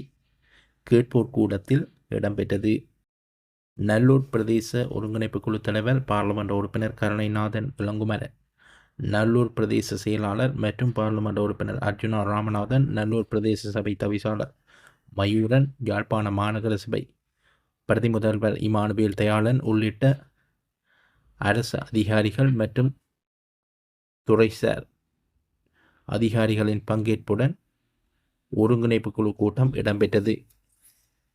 கேட்போர் கூடத்தில் இடம்பெற்றது. நல்லூர் பிரதேச ஒருங்கிணைப்பு குழு தலைவர் பார்லமெண்ட் உறுப்பினர் கருணைநாதன் இளங்குமர, நல்லூர் பிரதேச செயலாளர் மற்றும் பார்லமெண்ட் உறுப்பினர் அர்ஜுனா ராமநாதன், நல்லூர் பிரதேச சபை தவிசாளர் மயூரன், யாழ்ப்பாண மாநகர சபை பிரதி முதல்வர் இமானுவேல் தயாளன் உள்ளிட்ட அரசு அதிகாரிகள் மற்றும் துறைசார் அதிகாரிகளின் பங்கேற்புடன் ஒருங்கிணைப்பு குழு கூட்டம் இடம்பெற்றது.